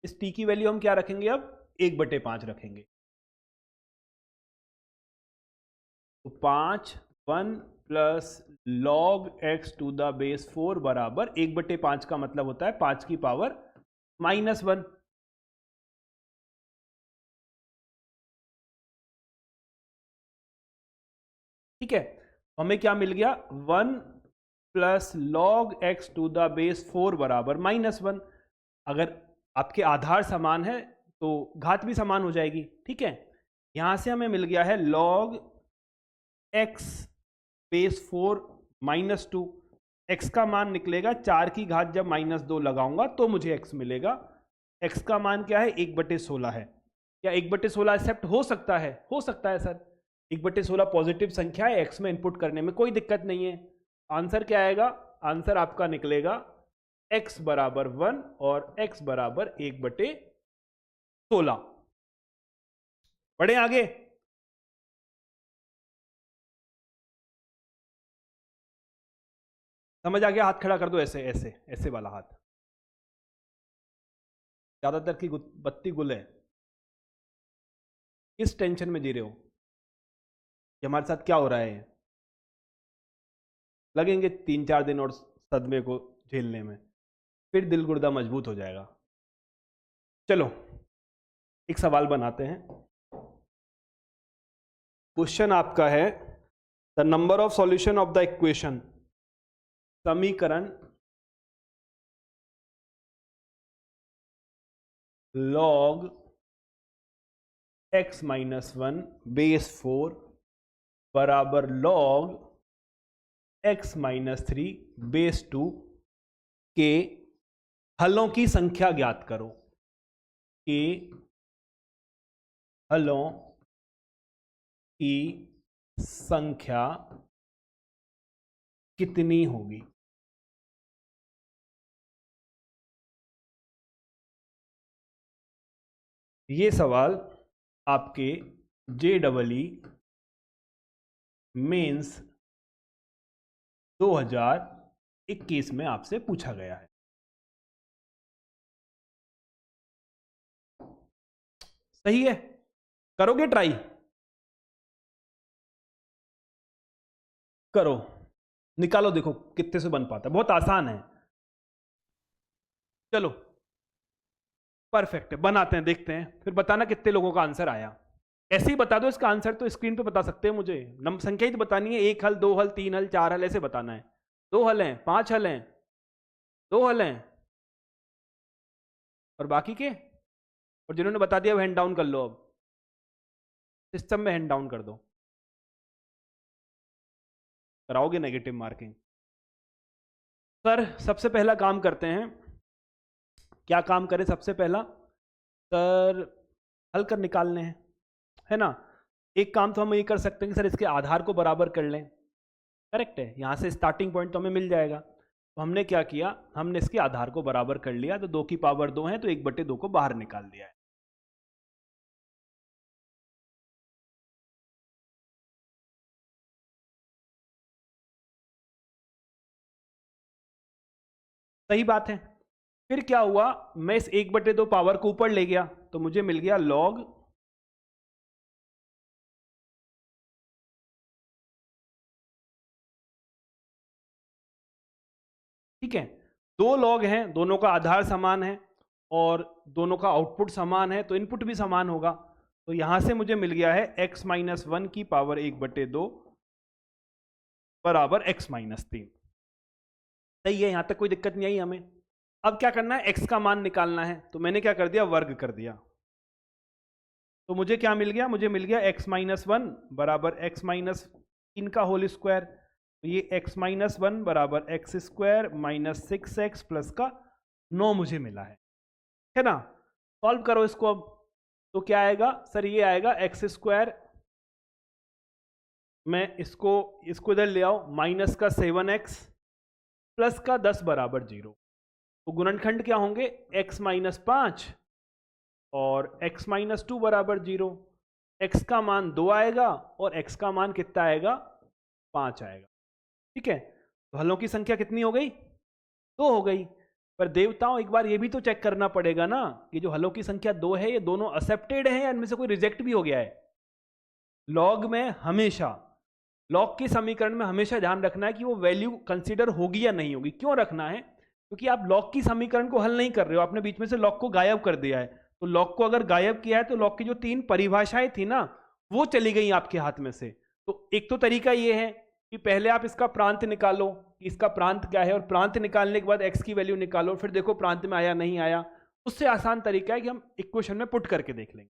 इस t की वैल्यू हम क्या रखेंगे? अब 1/5 रखेंगे। तो 5 1 plus log x to the base 4 बराबर 1/5 का मतलब होता है 5 की पावर -1। ठीक है, हमें क्या मिल गया? 1 plus log x to the base 4 बराबर -1। अगर आपके आधार समान है तो घात भी समान हो जाएगी। ठीक है, यहां से हमें मिल गया है log x बेस 4 -2। x का मान निकलेगा 4 की घात जब -2 लगाऊंगा तो मुझे x मिलेगा। x का मान क्या है? 1/16 है। क्या 1/16 एक्सेप्ट हो सकता है? हो सकता है सर। 1/16 पॉजिटिव संख्या है, x में इनपुट करने में कोई दिक्कत नहीं है। आंसर क्या आएगा? आंसर आपका निकलेगा x बराबर 1 और x बराबर 1/16। बढ़े आगे। समझ आ गया? हाथ खड़ा कर दो, ऐसे ऐसे ऐसे वाला हाथ। ज्यादातर की बत्ती गुल है। किस टेंशन में जी रहे हो कि हमारे साथ क्या हो रहा है? लगेंगे 3-4 दिन और सदमे को झेलने में, फिर दिल गुर्दा मजबूत हो जाएगा। चलो एक सवाल बनाते हैं। क्वेश्चन आपका है the number of solution of the equation, समीकरण log x माइनस 1 बेस 4 बराबर log x माइनस 3 बेस 2 के हलों की संख्या ज्ञात करो। के हलों की संख्या कितनी होगी? ये सवाल आपके JEE मेंस 2021 में आपसे पूछा गया है। सही है? करोगे ट्राई? करो, निकालो, देखो कितने से बन पाता है। बहुत आसान है। चलो परफेक्ट है, बनाते हैं, देखते हैं, फिर बताना कितने लोगों का आंसर आया। ऐसे ही बता दो इसका आंसर, तो स्क्रीन पे बता सकते हैं मुझे। संख्या ही तो बतानी है। 1 हल, 2 हल, 3 हल, 4 हल, ऐसे बताना है। 2 हल हैं, 5 हल हैं, 2 हल हैं, और बाकी के, और जिन्होंने बता दिया वो हैंड डाउन कर लो। अब सिस्टम में हैंड डाउन कर दो, कराओगे नेगेटिव मार्किंग। सर सबसे पहला काम करते हैं। क्या काम करें सबसे पहला? सर हल कर निकालने हैं, है ना। एक काम तो हम ये कर सकते हैं कि सर इसके आधार को बराबर कर लें। करेक्ट है, यहाँ से स्टार्टिंग पॉइंट तो हमें मिल जाएगा। तो हमने क्या किया? हमने इसके आधार को बराबर कर लिया। तो 2 की पावर 2 है तो 1/2 को बाहर निकाल दिया है। सही बात है। फिर क्या हुआ? मैं इस 1/2 पावर को ऊपर ले गया तो मुझे मिल गया log ठीक है। 2 log हैं, दोनों का आधार समान है और दोनों का आउटपुट समान है, तो इनपुट भी समान होगा। तो यहां से मुझे मिल गया है x माइनस वन की पावर 1/2 बराबर x माइनस 3। सही है, यहां तक कोई दिक्कत नहीं आई हमें। अब क्या करना है, x का मान निकालना है, तो मैंने क्या कर दिया, वर्ग कर दिया। तो मुझे क्या मिल गया, मुझे मिल गया x माइनस वन बराबर x माइनस 3 का होल स्क्वायर। तो ये x माइनस वन बराबर x square minus 6x plus का 9 मुझे मिला है ना। सॉल्व करो इसको अब, तो क्या आएगा सर, ये आएगा एक्स स्क्वायर, मैं इसको इधर ले आओ, माइनस का 7x प्लस का 10 बराबर 0। तो गुणनखंड क्या होंगे, x माइनस 5 और x माइनस 2 बराबर 0। x का मान 2 आएगा और x का मान कितना आएगा, 5 आएगा। ठीक है, तो हलों की संख्या कितनी हो गई, 2 हो गई। पर देवताओं एक बार ये भी तो चेक करना पड़ेगा ना कि जो हलों की संख्या 2 है ये दोनों एक्सेप्टेड है या इनमें से कोई रिजेक्ट भी हो गया है। लॉग में हमेशा, लॉग के समीकरण में हमेशा ध्यान रखना है कि वो वैल्यू कंसीडर होगी या नहीं होगी। क्यों रखना है, क्योंकि आप लॉग की समीकरण को हल नहीं कर रहे हो, आपने बीच में से लॉग को गायब कर दिया है। तो लॉग को अगर गायब किया है तो लॉग की जो 3 परिभाषाएं थी ना वो चली गई आपके हाथ में से। तो एक तो तरीका ये है कि पहले आप इसका प्रांत निकालो कि इसका प्रांत क्या है, और प्रांत निकालने के बाद x की वैल्यू निकालो, फिर देखो प्रांत में आया नहीं आया। उससे आसान तरीका है कि हम इक्वेशन में पुट करके देख लेंगे।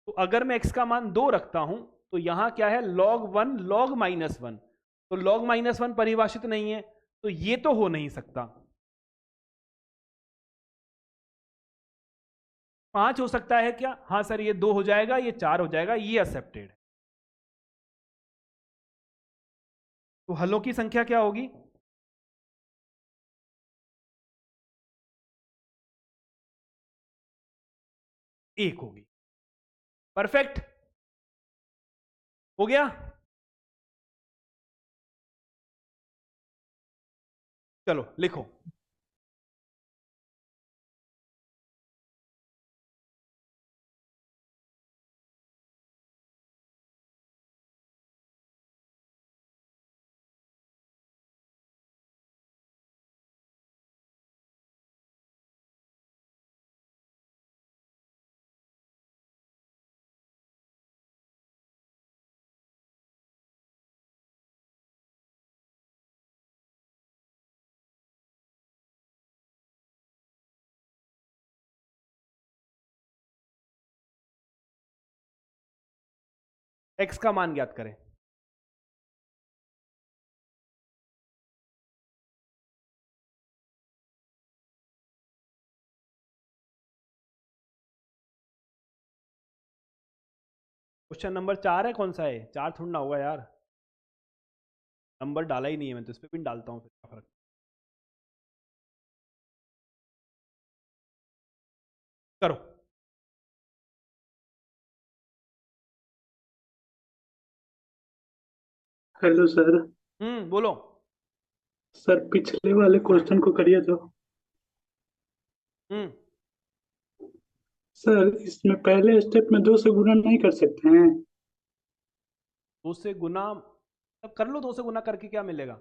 तो अगर मैं x का मान 2 रखता हूं तो यहां क्या है, log 1 log माइनस 1। तो log माइनस 1 परिभाषित नहीं है, तो ये तो हो नहीं सकता। 5 हो सकता है क्या, हाँ सर ये 2 हो जाएगा, ये 4 हो जाएगा, ये एक्सेप्टेड है। तो हलों की संख्या क्या होगी, एक होगी। परफेक्ट हो गया। चलो लिखो, x का मान ज्ञात करें। क्वेश्चन नंबर 4 है, कौन सा है, 4 थोड़ा ना होगा यार, नंबर डाला ही नहीं है मैं, तो इस पे भी डालता हूं, फिर क्या फर्क। करो। Hello sir. बोलो। सर पिछले वाले क्वेश्चन को करिए तो। हम्म सर इसमें पहले स्टेप में 2 से गुणा नहीं कर सकते हैं? 2 से गुना, अब कर लो, 2 से गुना करके क्या मिलेगा,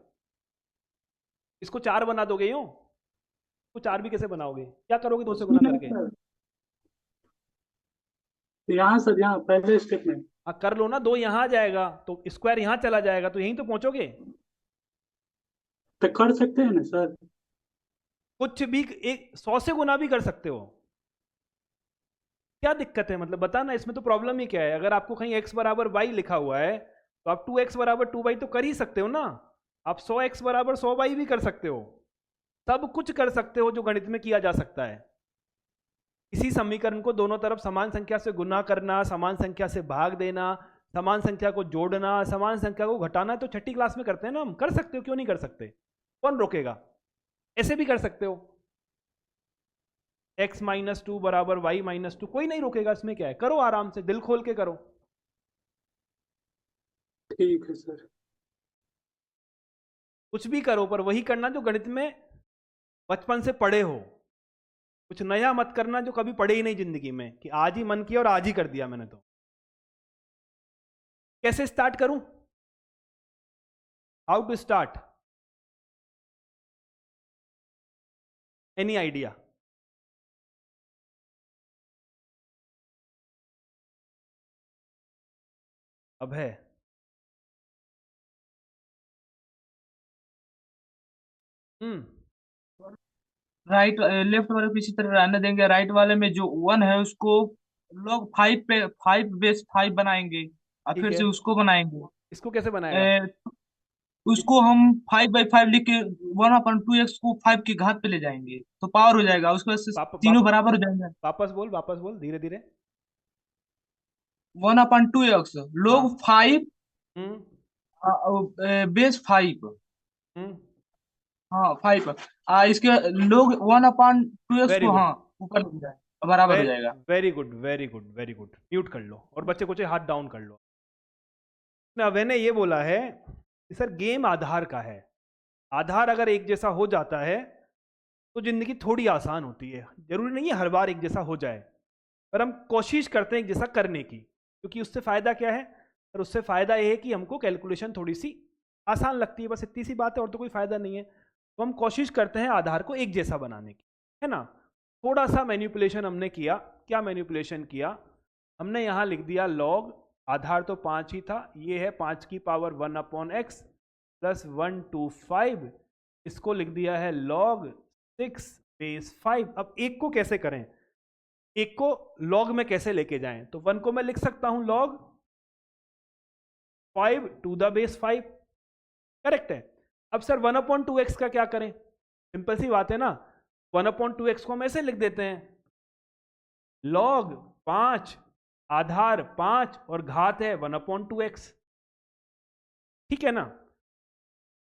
इसको 4 बना दोगे यूं, तो 4 भी कैसे बनाओगे, क्या करोगे 2 से गुना नहीं करके। सर, यहाँ सर, यहाँ पहले स्टेप में। हाँ कर लो ना, 2 यहां आ जाएगा तो स्क्वायर यहां चला जाएगा, तो यहीं तो पहुंचोगे। तो कर सकते हैं ना सर? कुछ भी, एक 100 से गुना भी कर सकते हो, क्या दिक्कत है, मतलब बताना, इसमें तो प्रॉब्लम ही क्या है। अगर आपको कहीं x बराबर y लिखा हुआ है तो आप 2x बराबर 2y तो कर ही सकते हो ना। आप 100x बराबर 100y भी कर सकते हो, सब कुछ कर सकते हो जो गणित में किया जा सकता है। इसी समीकरण को दोनों तरफ समान संख्या से गुना करना, समान संख्या से भाग देना, समान संख्या को जोड़ना, समान संख्या को घटाना, तो छठी क्लास में करते हैं ना हम, कर सकते हो, क्यों नहीं कर सकते, कौन रोकेगा। ऐसे भी कर सकते हो, x माइनस 2 बराबर y माइनस 2, कोई नहीं रोकेगा, इसमें क्या है, करो आराम से, दिल खोल के करो। ठीक है सर। कुछ भी करो, पर वही करना जो गणित में बचपन से पढ़े हो। कुछ नया मत करना जो कभी पढ़े ही नहीं जिंदगी में, कि आज ही मन किया और आज ही कर दिया मैंने। तो कैसे स्टार्ट करूं, how to start, any idea. अब है राइट लेफ्ट वाले को इसी तरह रहने देंगे, राइट वाले में जो 1 है उसको लोग 5 पे 5 बेस 5 बनाएंगे और ठीक फिर है, से उसको बनाएंगे। इसको कैसे बनाएगा? ए, उसको हम 5/5 लिख के 1/2x को 5 की घात पे ले जाएंगे तो पावर हो जाएगा, उसके बाद से तीनों बराबर हो जाएंगे। वापस बोल धीरे धीरे। 1/2x लोग हाँ 5 हम्म बेस 5। हम्म हाँ 5 इसके लोग 1/2x वेरी को गुड हाँ ऊपर ले जाए बराबर हो जाएगा। Very good very good very good. Mute कर लो और बच्चे को हाथ डाउन कर लो। ना मैंने ये बोला है कि सर गेम आधार का है, आधार अगर एक जैसा हो जाता है तो जिंदगी थोड़ी आसान होती है। जरूरी नहीं है हर बार एक जैसा हो जाए, पर हम कोशिश करते हैं एक जैसा करने की, क्योंकि उससे फायदा क्या है? और उससे फायदा ये है कि हमको कैलकुलेशन थोड़ी सी आसान लगती है, बस इतनी सी बात है, और तो कोई फायदा नहीं है। तो हम कोशिश करते हैं आधार को एक जैसा बनाने की, है ना। थोड़ा सा मैनिपुलेशन हमने किया। क्या मैनिपुलेशन किया? हमने यहाँ लिख दिया लॉग, आधार तो 5 ही था, ये है 5 की पावर 1/x प्लस 125, इसको लिख दिया है log 6 बेस 5। अब एक को कैसे करें, एक को log में कैसे लेके जाएं? तो 1 को मैं लिख सकता हूं log 5 to the base 5, correct है। अब सर 1/2x का क्या करें? सिंपल सी बात है ना, 1/2x को हम ऐसे लिख देते हैं log 5 आधार 5 और घात है 1/2x, ठीक है ना।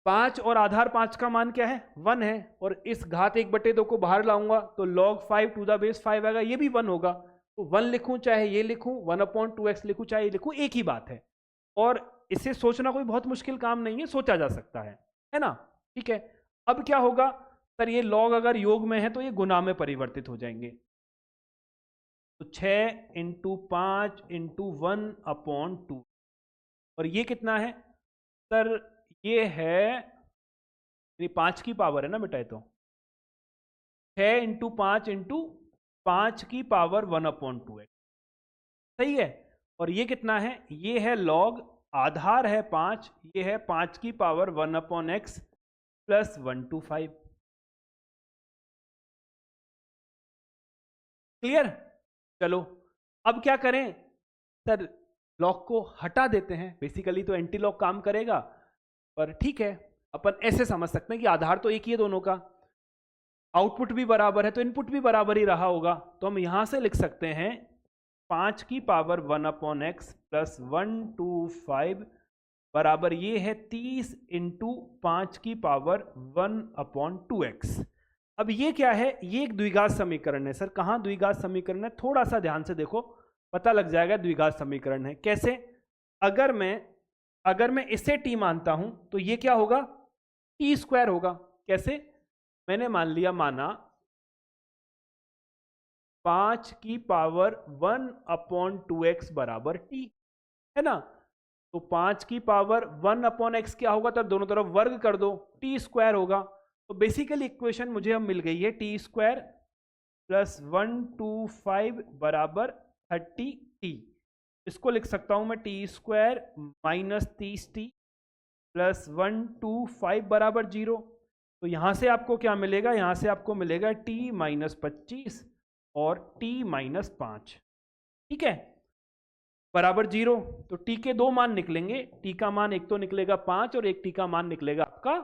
5 और आधार 5 का मान क्या है? 1 है, और इस घात 1/2 को बाहर लाऊंगा तो log 5 टू द बेस 5 आएगा, ये भी 1 होगा। तो 1 लिखूं चाहे ये लिखूं, 1/2x लिखूं चाहे ये लिखूं, एक ही बात है। और इसे सोचना कोई बहुत मुश्किल काम नहीं है, सोचा जा सकता है ना। ठीक है, अब क्या होगा सर, ये log अगर योग में है तो ये गुना में परिवर्तित हो जाएंगे। तो 6 × 5 × 1/2, और ये कितना है सर? ये है 5 की पावर है ना बेटा, ये तो 6 × 5 × 5 की पावर 1/2x, सही है। और ये कितना है? ये है log, आधार है 5, ये है 5 की पावर 1/x प्लस 125। क्लियर? चलो अब क्या करें सर, लॉग को हटा देते हैं। बेसिकली तो एंटी लॉग काम करेगा, पर ठीक है, अपन ऐसे समझ सकते हैं कि आधार तो एक ही है दोनों का, आउटपुट भी बराबर है तो इनपुट भी बराबर ही रहा होगा। तो हम यहां से लिख सकते हैं 5 की पावर 1/x प्लस 125 बराबर ये है 30 × 5 की पावर 1/2x। अब ये क्या है? ये एक द्विघात समीकरण है। सर कहाँ द्विघात समीकरण है? थोड़ा सा ध्यान से देखो, पता लग जाएगा द्विघात समीकरण है कैसे। अगर मैं इसे t मानता हूं तो ये क्या होगा? t² होगा। कैसे? मैंने माना 5 की पावर 1/2x बराबर t, है ना। तो 5 की पावर 1/x क्या होगा? तब दोनों तरफ वर्ग कर दो, t² होगा। तो बेसिकली इक्वेशन मुझे अब मिल गई है t² प्लस 125 बराबर 30t। इसको लिख सकता हूं मैं t² माइनस 30t प्लस 125 बराबर 0। तो यहां से आपको क्या मिलेगा? यहां से आपको मिलेगा t माइनस 25 और t माइनस 5, ठीक है, बराबर 0। तो t के दो मान निकलेंगे, t का मान एक तो निकलेगा 5 और एक t का मान निकलेगा आपका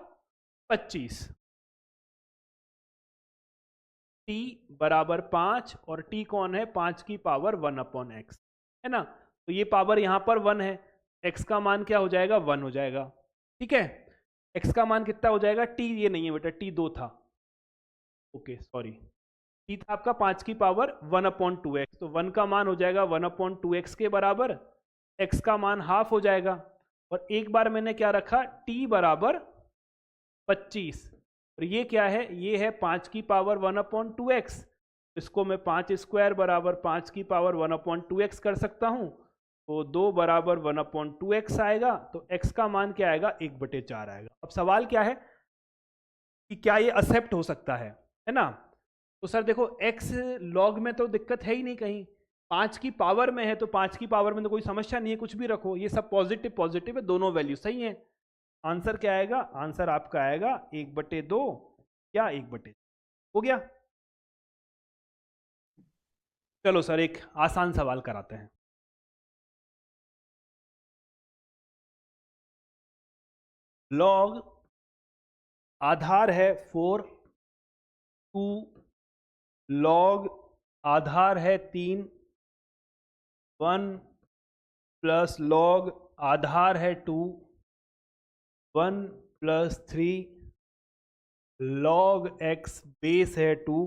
25। t बराबर 5 और t कौन है? 5 की पावर 1/x, है ना। तो ये पावर यहां पर 1 है, x का मान क्या हो जाएगा? 1 हो जाएगा, ठीक है। x का मान कितना हो जाएगा? t ये नहीं है बेटा, t 2 था, ओके सॉरी, t था आपका 5 की पावर 1/2x, तो 1 का मान हो जाएगा 1/2x के बराबर, x का मान हाफ हो जाएगा। और एक बार मैंने क्या रखा? t बराबर 25, और ये क्या है? ये है 5 की पावर 1/2x। इसको मैं 5² बराबर 5 की पावर 1/2x कर सकता हूं, तो 2 बराबर 1/2x आएगा। तो x का मान क्या आएगा? 1/4 आएगा। अब सवाल क्या है कि क्या ये एक्सेप्ट हो सकता है ना। तो सर देखो x log में तो दिक्कत है ही नहीं कहीं, 5 की पावर में है तो 5 की पावर में तो कोई समस्या नहीं है, कुछ भी रखो, ये सब पॉजिटिव पॉजिटिव है, दोनों वैल्यू सही है। आंसर क्या आएगा? आंसर आपका आएगा 1/2 या 1/2। हो गया। चलो सर एक आसान सवाल कराते हैं। लॉग आधार है 4, 2 लॉग आधार है 3, 1 प्लस लॉग आधार है 2, 1 प्लस 3 लॉग x बेस है 2।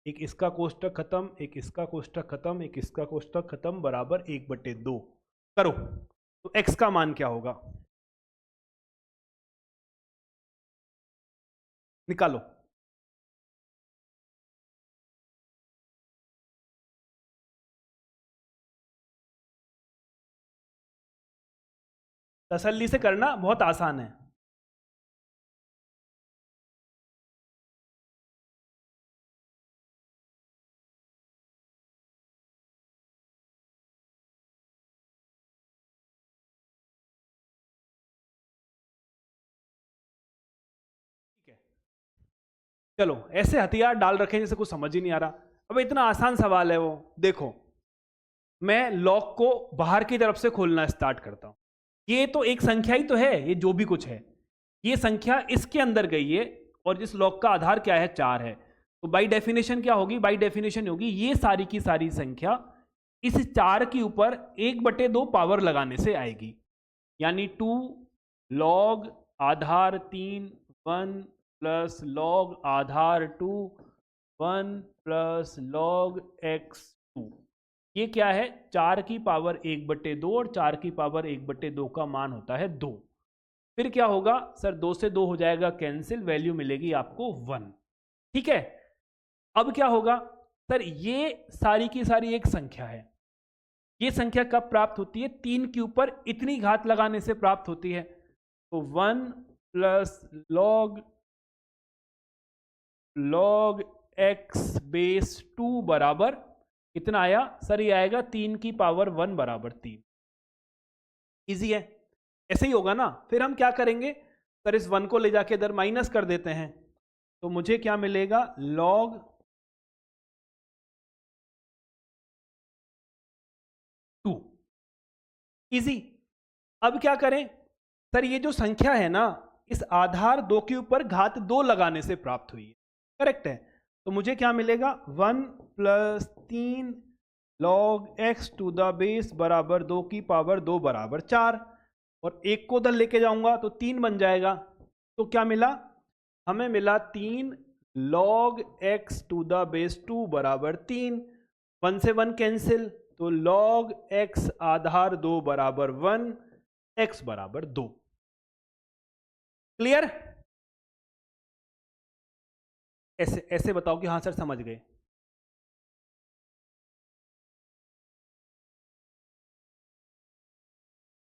एक इसका कोष्टक खत्म, एक इसका कोष्टक खत्म, एक इसका कोष्टक खत्म, बराबर 1/2 करो। तो x का मान क्या होगा? निकालो। तसल्ली से करना, बहुत आसान है। ठीक है, चलो ऐसे हथियार डाल रखे जैसे कुछ समझ ही नहीं आ रहा। अब इतना आसान सवाल है वो। देखो, मैं लॉक को बाहर की तरफ से खोलना स्टार्ट करता हूं। ये तो एक संख्या ही तो है, ये जो भी कुछ है, ये संख्या इसके अंदर गई है, और जिस लॉक का आधार क्या है? 4 है। तो बाई डेफिनेशन क्या होगी? बाई डेफिनेशन होगी ये सारी की सारी संख्या इस 4 के ऊपर 1/2 पावर लगाने से आएगी। यानी 2 लॉग आधार 3 1 प्लस लॉग आधार 2 1 प्लस लॉग x2। ये क्या है? 4 की पावर 1/2 और 4 की पावर 1/2 का मान होता है 2। फिर क्या होगा सर? 2 से 2 हो जाएगा कैंसिल, वैल्यू मिलेगी आपको 1। ठीक है, अब क्या होगा सर? ये सारी की सारी एक संख्या है। ये संख्या कब प्राप्त होती है? 3 के ऊपर इतनी घात लगाने से प्राप्त होती है। तो 1 प्लस लॉग x बेस 2 बराबर कितना आया सर? ये आएगा 3 की पावर 1 बराबर 3। इजी है, ऐसे ही होगा ना। फिर हम क्या करेंगे सर? इस 1 को ले जाके इधर माइनस कर देते हैं, तो मुझे क्या मिलेगा? लॉग 2। इजी। अब क्या करें सर? ये जो संख्या है ना, इस आधार 2 के ऊपर घात 2 लगाने से प्राप्त हुई है, करेक्ट है। तो मुझे क्या मिलेगा? 1 plus 3 log x to the base बराबर 2 की पावर 2 बराबर 4, और एक को उधर लेके जाऊंगा तो 3 बन जाएगा। तो क्या मिला हमें? मिला 3 log x to the base 2 बराबर 3। 1 से 1 कैंसिल, तो लॉग x आधार 2 बराबर 1, x बराबर 2। क्लियर? ऐसे ऐसे बताओ कि हाँ सर समझ गए।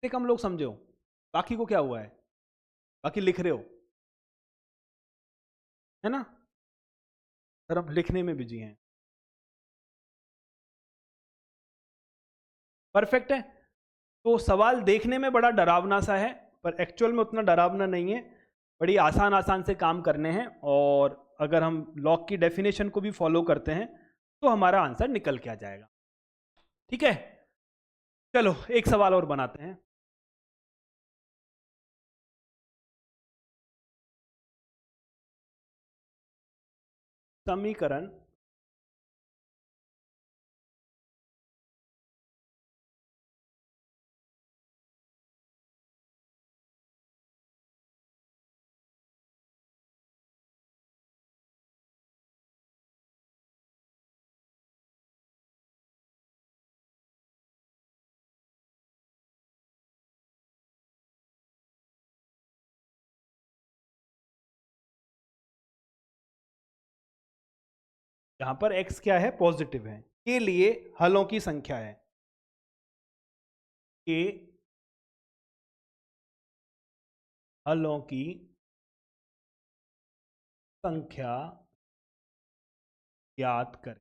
कम लोग समझे हो, बाकी को क्या हुआ है? बाकी लिख रहे हो, है ना सर? हम लिखने में बिजी हैं। परफेक्ट है। तो सवाल देखने में बड़ा डरावना सा है, पर एक्चुअल में उतना डरावना नहीं है। बड़ी आसान आसान से काम करने हैं, और अगर हम लॉग की डेफिनेशन को भी फॉलो करते हैं तो हमारा आंसर निकल के आ जाएगा। ठीक है, चलो एक सवाल और बनाते हैं। समीकरण यहां पर x क्या है? पॉजिटिव है, के लिए हलों की संख्या है। के हलों की संख्या ज्ञात करें।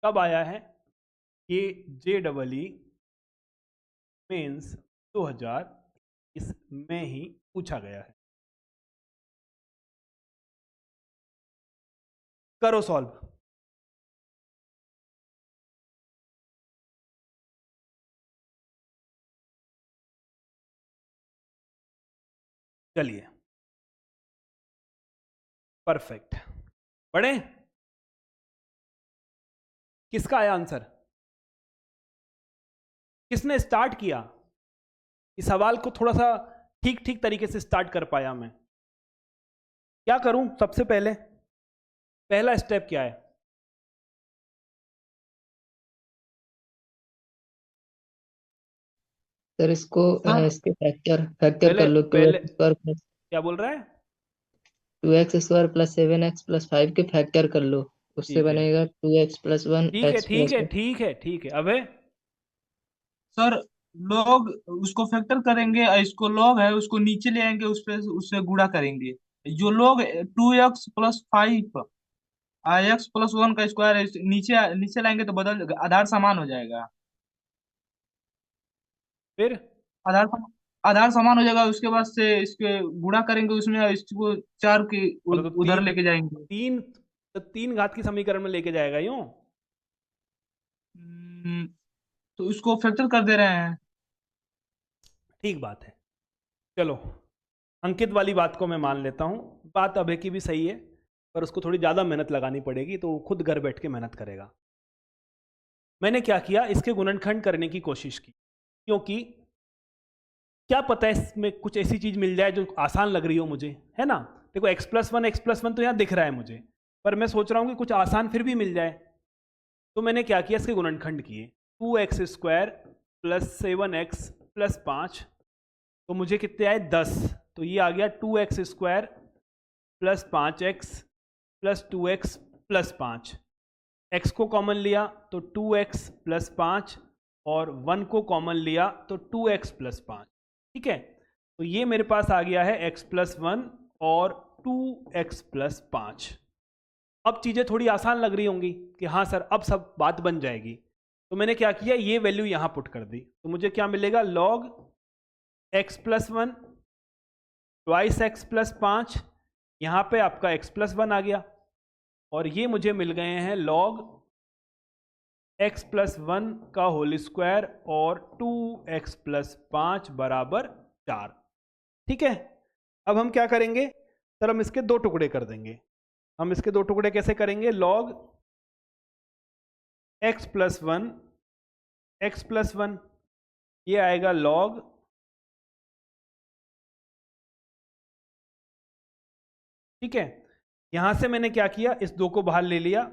कब आया है? ये JEE मेंस 2000 में ही पूछा गया है। करो सॉल्व। चलिए, परफेक्ट। पढ़े? किसका आया आंसर? किसने स्टार्ट किया? इस सवाल को थोड़ा सा ठीक ठीक तरीके से स्टार्ट कर पाया मैं? क्या करूं? सबसे पहले पहला स्टेप क्या है? सर इसको हाँ, इसके फैक्टर फैक्टर कर लो। टू पहले एक्स स्क्वायर प्लस क्या बोल रहा है? 2x² + 7x + 5 के फैक्टर कर लो, उससे ठीक है, बनेगा 2x + 1 ठीक है, x ठीक + है, 1। ठीक है, ठीक है। अबे सर लॉग उसको फैक्टर करेंगे और इसको लॉग है उसको नीचे ले आएंगे, उस पे उससे गुणा करेंगे। जो लॉग 2x + 5 x + 1 का स्क्वायर है, नीचे नीचे लाएंगे तो बदल आधार समान हो जाएगा। फिर आधार सम, आधार समान हो जाएगा, उसके बाद से इसके गुणा करेंगे उसमें और इसको 4 के मतलब तो उधर तीन लेके जाएंगे। तीन तो 3 घात की समीकरण में लेके जाएगा यूं? हम्म, तो इसको फैक्टर कर दे रहे हैं। ठीक बात है। चलो, अंकित वाली बात को मैं मान लेता हूं। बात अभय की भी सही है, पर उसको थोड़ी ज़्यादा मेहनत लगानी पड़ेगी, तो वो खुद घर बैठ के मेहनत करेगा। मैंने क्या किया, इसके गुणनखंड करने की कोशिश की, क्योंकि क्या पता है इसमें कुछ ऐसी चीज़ मिल जाए जो आसान लग रही हो मुझे, है ना? देखो x+1 तो यहाँ दिख रहा है मुझे, पर मैं सोच रहा हूँ कि कुछ आसान फिर भी मिल जाए। तो मैंने क्या किया, इसके गुणनखंड किए। 2x² + 7x + 5, तो मुझे कितने आए? 10। तो ये आ गया 2x² + 5x + 2x + 5। x को कॉमन लिया तो 2x + 5 और 1 को कॉमन लिया तो 2x + 5। ठीक है, तो ये मेरे पास आ गया है x+1 और 2x + 5। अब चीज़ें थोड़ी आसान लग रही होंगी कि हाँ सर अब सब बात बन जाएगी। तो मैंने क्या किया, ये वैल्यू यहाँ पुट कर दी, तो मुझे क्या मिलेगा? log x+1 2x + 5, यहाँ पे आपका x+1 आ गया, और ये मुझे मिल गए हैं log x+1 का होल स्क्वायर और 2x + 5 = 4। ठीक है, अब हम क्या करेंगे सर? हम इसके दो टुकड़े कर देंगे। हम इसके दो टुकड़े कैसे करेंगे? log x+1 ये आएगा log ठीक है, यहां से मैंने क्या किया, इस 2 को बाहर ले लिया,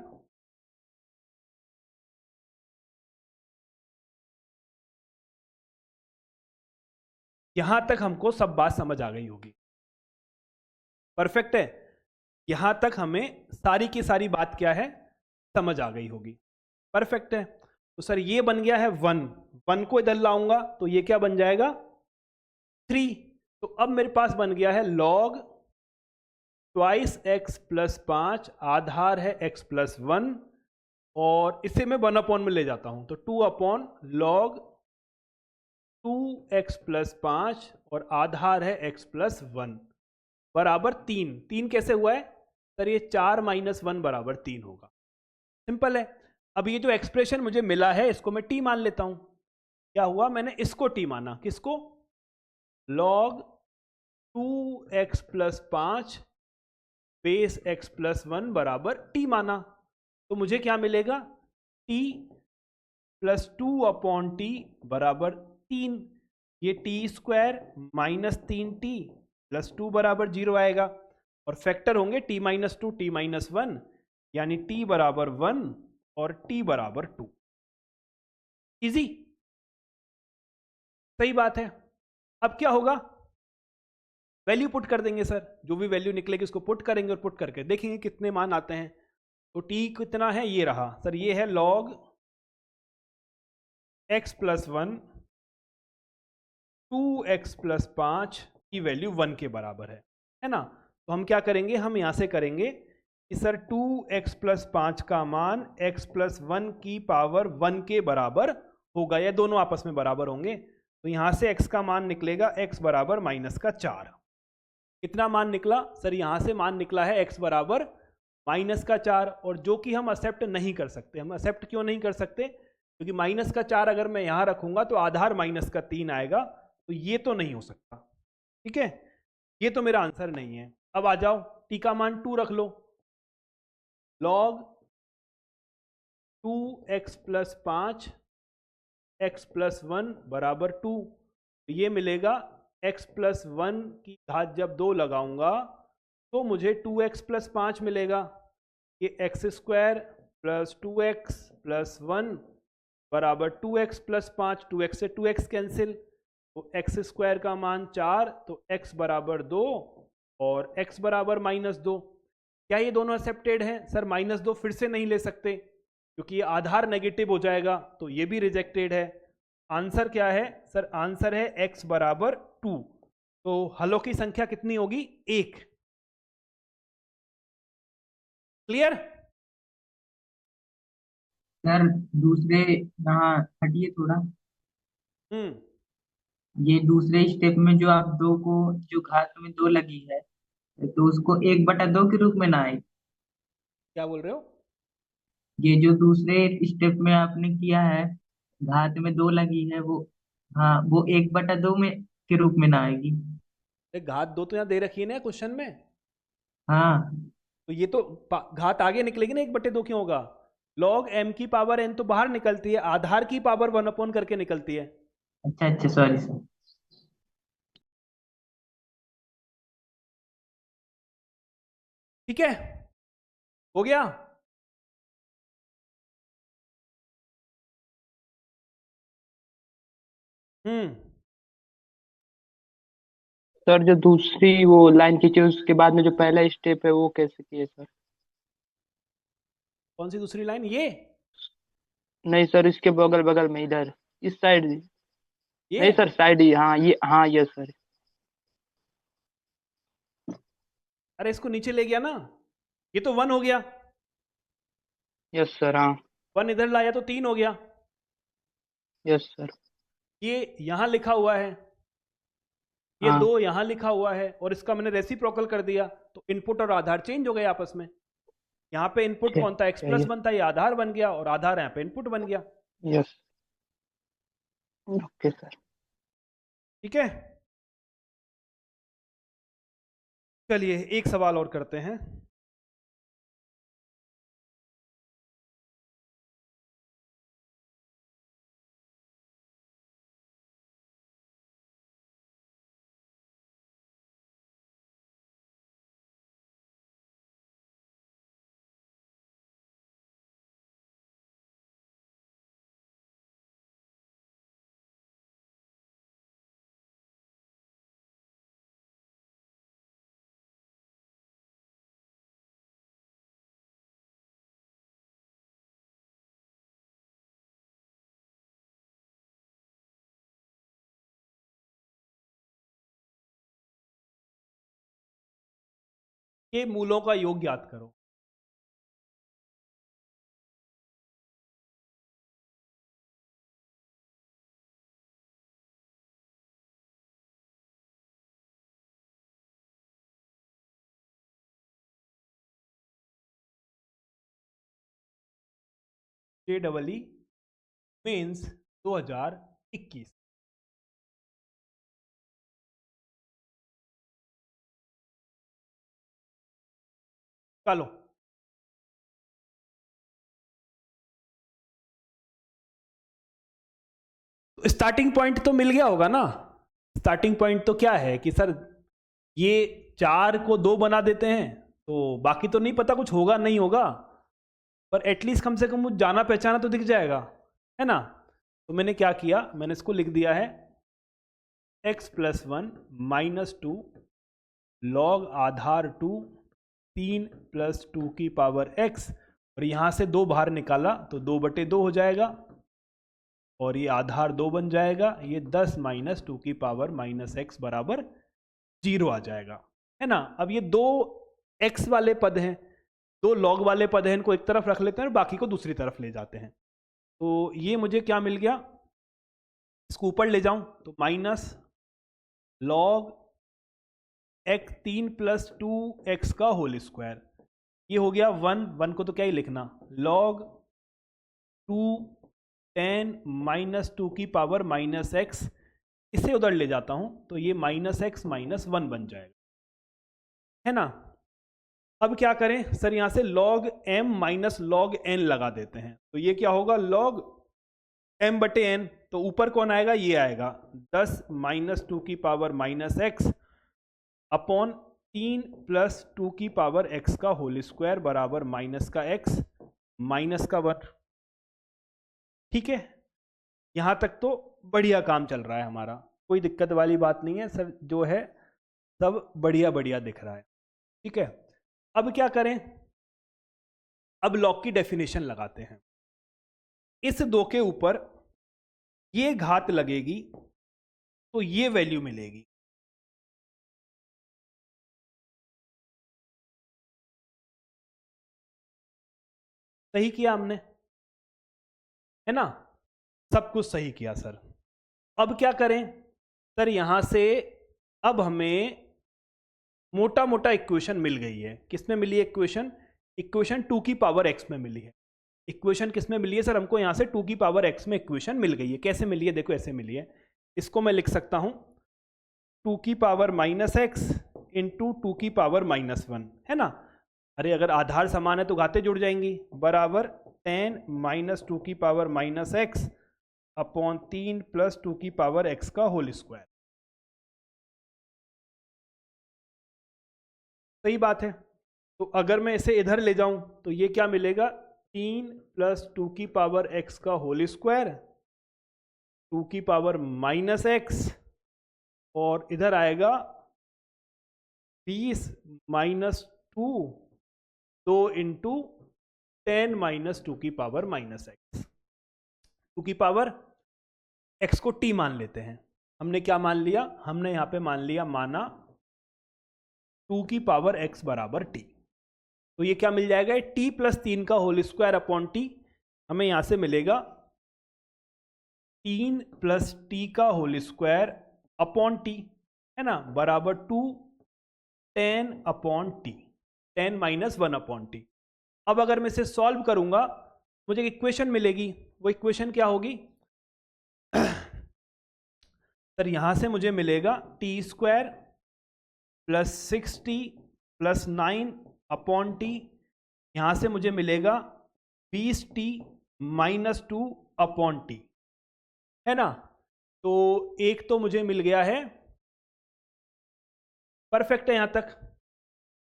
यहां तक हमको सब बात समझ आ गई होगी। परफेक्ट है, यहां तक हमें सारी की सारी बात क्या है, समझ आ गई होगी। परफेक्ट है, तो सर ये बन गया है 1 को इधर लाऊंगा तो ये क्या बन जाएगा? 3। तो अब मेरे पास बन गया है log 2x + 5, आधार है x+1, और इसे मैं 1 में ले जाता हूं तो 2/log 2x + 5 और आधार है x+1 बराबर 3। 3 कैसे हुआ है सर? ये 4 - 1 = 3 होगा। सिंपल है। अब ये जो एक्सप्रेशन मुझे मिला है इसको मैं t मान लेता हूं। क्या हुआ, मैंने इसको t माना। किसको? log 2x + 5 बेस x+1 बराबर t माना। तो मुझे क्या मिलेगा? t + 2/t = 3। ये t² - 3t + 2 = 0 आएगा, और फैक्टर होंगे t - 2 t - 1, यानी t = 1 और t = 2। इजी, सही बात है। अब क्या होगा, वैल्यू पुट कर देंगे सर, जो भी वैल्यू निकलेगी उसको पुट करेंगे और पुट करके देखेंगे कितने मान आते हैं। तो t कितना है? ये रहा सर, ये है log x+1 2x + 5 की वैल्यू 1 के बराबर है ना? तो हम क्या करेंगे, हम यहां से करेंगे कि सर 2x+5 का मान x+1 की पावर 1 के बराबर होगा, या दोनों आपस में बराबर होंगे। तो यहां से x का मान निकलेगा x बराबर -4। कितना मान निकला सर? यहां से मान निकला है x बराबर -4, और जो कि हम एक्सेप्ट नहीं कर सकते। हम एक्सेप्ट क्यों नहीं कर सकते? क्योंकि -4 अगर मैं यहां रखूंगा तो आधार -3 आएगा, तो ये तो नहीं हो सकता। ठीक है, ये तो मेरा आंसर नहीं है। अब आ जाओ, t का मान 2 रख लो। log 2x+5 x+1 बराबर 2, ये मिलेगा। x+1 की घात जब 2 लगाऊंगा तो मुझे 2x+5 मिलेगा। ये x² + 2x + 1 बराबर 2x+5, 2x से 2x कैंसिल, तो x² का मान 4, तो x बराबर 2 और x बराबर -2। क्या ये दोनों एक्सेप्टेड हैं? सर -2 फिर से नहीं ले सकते क्योंकि ये आधार नेगेटिव हो जाएगा, तो ये भी रिजेक्टेड है। आंसर क्या है सर? आंसर है x बराबर 2। तो हलों की संख्या कितनी होगी? 1। क्लियर? सर दूसरे यहाँ हटिए थोड़ा। ये दूसरे स्टेप में जो आप 2 को, जो घात में 2 लगी है, तो उसको 1/2 के रूप में ना आए। क्या बोल रहे हो? ये जो दूसरे स्टेप में आपने किया है, घात में 2 लगी है, वो, हाँ, वो 1/2 में के रूप में ना आएगी। घात 2 तो यहाँ दे रखी है ना क्वेश्चन में, हाँ तो ये तो घात आगे निकलेगी ना, 1/2 क्यों होगा? log m की पावर n तो बाहर निकलती है, आधार की पावर 1 करके निकलती है। अच्छा अच्छा, सॉरी सर। ठीक है, हो गया। सर जो दूसरी वो लाइन खींची उसके बाद में जो पहला स्टेप है वो कैसे किए सर? कौन सी दूसरी लाइन? ये नहीं सर, इसके बगल बगल में, इधर इस साइड। ये नहीं सर, साइड ही। हाँ ये, हाँ ये सर। अरे इसको नीचे ले गया ना, ये तो 1 हो गया। Yes sir. हाँ 1 इधर लाया तो 3 हो गया। Yes sir. ये यहां लिखा हुआ है, ये हाँ 2 यहां लिखा हुआ है, और इसका मैंने रेसिप्रोकल कर दिया, तो इनपुट और आधार चेंज हो गए आपस में। यहाँ पे इनपुट कौन था? x+1 था, ये आधार बन गया, और आधार यहाँ पे इनपुट बन गया। यस। Okay sir. ठीक है, चलिए एक सवाल और करते हैं। ये मूलों का योग ज्ञात करो। JEE means 2021। चलो स्टार्टिंग पॉइंट तो मिल गया होगा ना। स्टार्टिंग पॉइंट तो क्या है कि सर ये 4 को 2 बना देते हैं, तो बाकी तो नहीं पता कुछ होगा नहीं होगा, पर एटलीस्ट कम से कम मुझे जाना पहचाना तो दिख जाएगा, है ना। तो मैंने क्या किया, मैंने इसको लिख दिया है x+1 -2 log आधार 2 3 + 2 की पावर x, और यहाँ से 2 बाहर निकाला तो 2/2 हो जाएगा, और ये आधार 2 बन जाएगा। ये 10 - 2 की पावर -x बराबर 0 आ जाएगा, है ना। अब ये 2 x वाले पद हैं, दो लॉग वाले पद हैं, इनको एक तरफ रख लेते हैं और बाकी को दूसरी तरफ ले जाते हैं। तो ये मुझे क्या मिल गया, इसको ऊपर ले जाऊं तो minus log x 3 plus 2x का होल स्क्वायर, ये हो गया 1 को तो क्या ही लिखना, लॉग 2 10 माइनस 2 की पावर माइनस x, इसे उधर ले जाता हूं तो ये माइनस x माइनस 1 बन जाएगा, है ना। अब क्या करें सर, यहां से log m minus log n लगा देते हैं, तो ये क्या होगा log m बटे n, तो ऊपर कौन आएगा, ये आएगा 10 माइनस 2 की power minus x upon 3 plus 2 की पावर x का होल स्क्वायर बराबर माइनस का x माइनस का 1। ठीक है, यहां तक तो बढ़िया काम चल रहा है हमारा, कोई दिक्कत वाली बात नहीं है सर, जो है सब बढ़िया बढ़िया दिख रहा है। ठीक है, अब क्या करें, अब लॉग की डेफिनेशन लगाते हैं। इस 2 के ऊपर ये घात लगेगी तो ये वैल्यू मिलेगी, सही किया हमने, है ना, सब कुछ सही किया सर। अब क्या करें सर, यहां से अब हमें मोटा मोटा इक्वेशन मिल गई है, किसमें मिली है इक्वेशन, इक्वेशन 2 की पावर x में मिली है। इक्वेशन किसमें मिली है सर, हमको यहां से 2 की पावर x में इक्वेशन मिल गई है। कैसे मिली है, देखो ऐसे मिली है, इसको मैं लिख सकता हूं 2 की पावर माइनस x इंटू 2 की पावर माइनस 1, है ना। अरे अगर आधार समान है तो घातें जुड़ जाएंगी, बराबर 10 माइनस 2 की power minus x upon 3 plus 2 की पावर x का होल स्क्वायर। सही बात है, तो अगर मैं इसे इधर ले जाऊं तो ये क्या मिलेगा, 3 प्लस 2 की पावर x का होल स्क्वायर 2 की पावर माइनस x, और इधर आएगा 20 माइनस 2 इंटू 10 माइनस 2 की पावर माइनस x। 2 की पावर x को t मान लेते हैं, हमने क्या मान लिया, हमने यहां पे मान लिया, माना 2 की पावर x बराबर t, तो ये क्या मिल जाएगा, t प्लस 3 का होल स्क्वायर अपॉन t, हमें यहां से मिलेगा 3 प्लस t का होल स्क्वायर अपॉन t, है ना, बराबर 2 10 upon t, 10 minus 1 upon T. अब अगर मैं इसे सॉल्व करूंगा मुझे एक इक्वेशन मिलेगी, वो इक्वेशन क्या होगी सर, यहां से मुझे मिलेगा T square plus 6t plus 9 upon T, यहां से मुझे मिलेगा 20t माइनस 2 अपॉन टी, है ना। तो एक तो मुझे मिल गया है, परफेक्ट है यहां तक।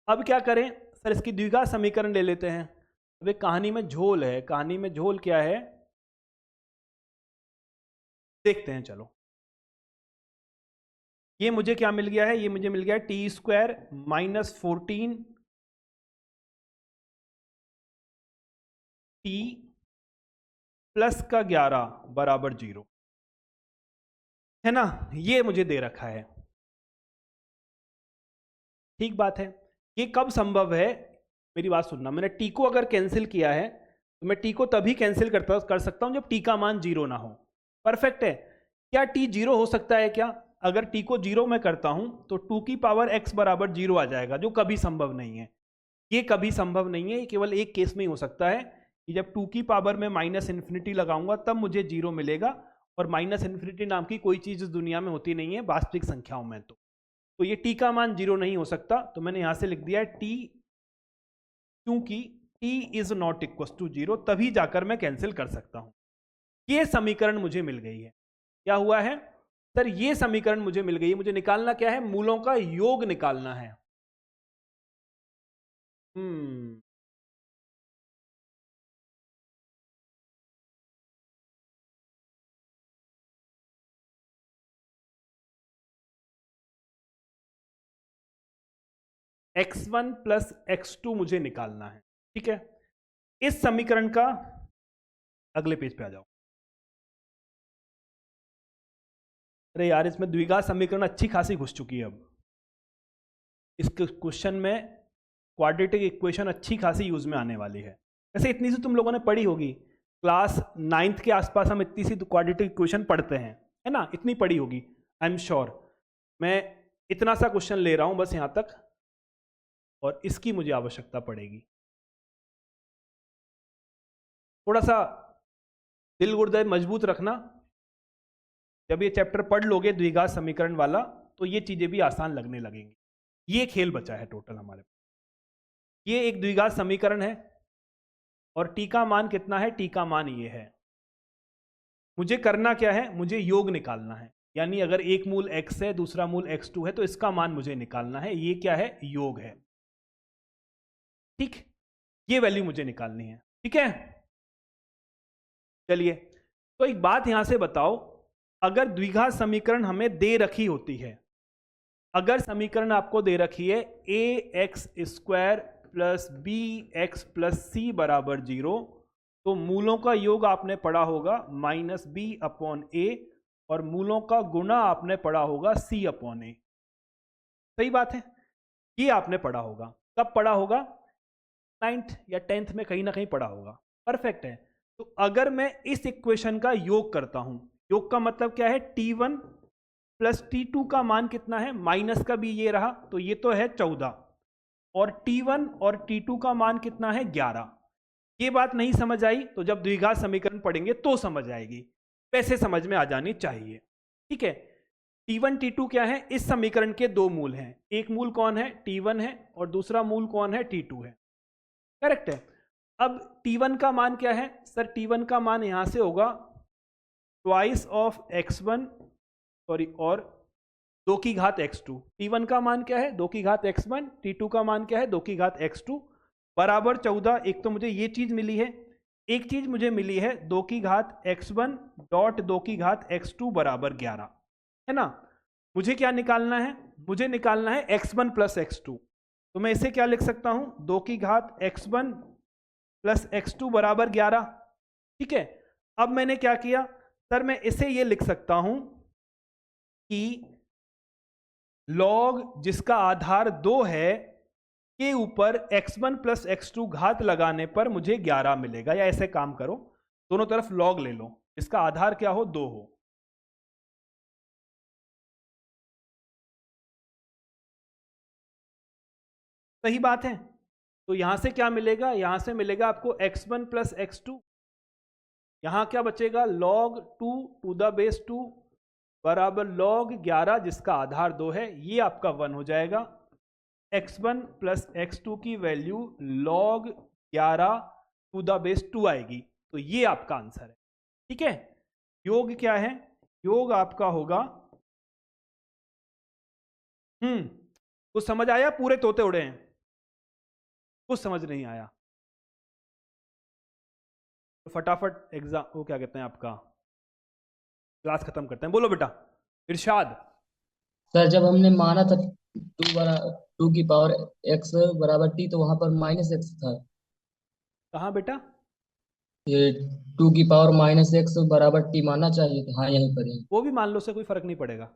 अब क्या करें सर, इसकी द्विघात समीकरण ले लेते हैं। अब एक कहानी में झोल है, कहानी में झोल क्या है देखते हैं, चलो। ये मुझे क्या मिल गया है, ये मुझे मिल गया T square minus 14 T plus का 11 बराबर 0, है ना, ये मुझे दे रखा है। ठीक बात है, ये कब संभव है, मेरी बात सुनना, मैंने टी को अगर कैंसिल किया है तो मैं टी को तभी कैंसिल कर सकता हूं जब टी का मान 0 ना हो। परफेक्ट है, क्या टी 0 हो सकता है क्या, अगर टी को 0 में करता हूं तो 2 की पावर x बराबर 0 आ जाएगा, जो कभी संभव नहीं है। ये कभी संभव नहीं है, ये केवल एक केस में ही हो सकता है कि जब 2 की पावर में माइनस इन्फिनिटी लगाऊंगा तब मुझे 0 मिलेगा, और माइनस इन्फिनिटी नाम की कोई चीज इस दुनिया में होती नहीं है वास्तविक संख्याओं में। तो ये t का मान 0 नहीं हो सकता, तो मैंने यहां से लिख दिया है t, क्योंकि t is not equal to 0, तभी जाकर मैं कैंसिल कर सकता हूं। ये समीकरण मुझे मिल गई है। क्या हुआ है सर, ये समीकरण मुझे मिल गई है। मुझे निकालना क्या है, मूलों का योग निकालना है। x1 प्लस x2 मुझे निकालना है, ठीक है। इस समीकरण का, अगले पेज पे आ जाओ। अरे यार, इसमें द्विघात समीकरण अच्छी खासी घुस चुकी है। अब इस क्वेश्चन में क्वाड्रेटिक इक्वेशन अच्छी खासी यूज में आने वाली है। वैसे इतनी सी तुम लोगों ने पढ़ी होगी, क्लास 9th के आसपास हम इतनी सी क्वाड्रेटिक इक्वेशन पढ़ते हैं, है ना, इतनी पढ़ी होगी आई एम श्योर। मैं इतना सा क्वेश्चन ले रहा हूं बस यहां तक, और इसकी मुझे आवश्यकता पड़ेगी। थोड़ा सा दिल गुर्दे मजबूत रखना, जब ये चैप्टर पढ़ लोगे द्विघात समीकरण वाला तो ये चीजें भी आसान लगने लगेंगी। ये खेल बचा है टोटल हमारे पास। ये एक द्विघात समीकरण है और टी का मान कितना है, टी का मान ये है। मुझे करना क्या है, मुझे योग निकालना है, यानी अगर एक मूल x है दूसरा मूल x2 है तो इसका मान मुझे निकालना है। ये क्या है, योग है, ठीक, ये वैल्यू मुझे निकालनी है, ठीक है। चलिए, तो एक बात यहां से बताओ, अगर द्विघात समीकरण हमें दे रखी होती है, अगर समीकरण आपको दे रखी है ax² plus bx plus c बराबर 0, तो मूलों का योग आपने पढ़ा होगा -b/a और मूलों का गुणा आपने पढ़ा होगा c/a। सही बात है, ये आपने पढ़ा होगा। कब पढ़ा होगा, 9th या 10th में कहीं ना कहीं पढ़ा होगा। परफेक्ट है। तो अगर मैं इस इक्वेशन का योग करता हूं, योग का मतलब क्या है, t1 प्लस t2 का मान कितना है, माइनस का भी ये रहा तो ये तो है 14, और t1 और t2 का मान कितना है 11। ये बात नहीं समझ आई तो जब द्विघात समीकरण पढ़ेंगे तो समझ आएगी, वैसे समझ में आ जानी चाहिए, ठीक है। t1 t2 क्या है, इस समीकरण के दो मूल हैं, एक मूल कौन है, t1 है, और दूसरा मूल कौन है, t2 है, करेक्ट है। अब t1 का मान क्या है, सर t1 का मान यहां से होगा ट्वाइस ऑफ x1 सॉरी और 2 की घात x2। t1 का मान क्या है, 2 की घात x1, t2 का मान क्या है, 2 की घात x2 बराबर 14। एक तो मुझे ये चीज मिली है, एक चीज मुझे मिली है 2 की घात x1 डॉट 2 की घात x2 बराबर 11, है ना। मुझे क्या निकालना है, मुझे निकालना है x1 प्लस x2। तो मैं इसे क्या लिख सकता हूं, 2 की घात x1 प्लस x2 बराबर 11, ठीक है। अब मैंने क्या किया, सर मैं इसे ये लिख सकता हूं कि log जिसका आधार 2 है के ऊपर x1 प्लस x2 घात लगाने पर मुझे 11 मिलेगा। या ऐसे काम करो, दोनों तरफ log ले लो, इसका आधार क्या हो, 2 हो। सही बात है। तो यहां से क्या मिलेगा, यहां से मिलेगा आपको x1 प्लस x2, यहां क्या बचेगा, log 2 टू द बेस 2 बराबर log 11 जिसका आधार 2 है, ये आपका 1 हो जाएगा। x1 प्लस x2 की value log 11 to the base 2 आएगी, तो ये आपका आंसर है, ठीक है। योग क्या है, योग आपका होगा, कुछ समझ आया, पूरे तोते उड़े हैं, कुछ समझ नहीं आया तो फटाफट एग्जाम वो क्या कहते हैं आपका क्लास खत्म करते हैं। बोलो बेटा इरशाद। सर जब हमने माना था 2 की पावर x बराबर t, तो वहां पर -x था। कहाँ बेटा, ये 2 की पावर -x बराबर t मानना चाहिए था। हाँ, यहीं पर है। वो भी मान लो, से कोई फर्क नहीं पड़ेगा।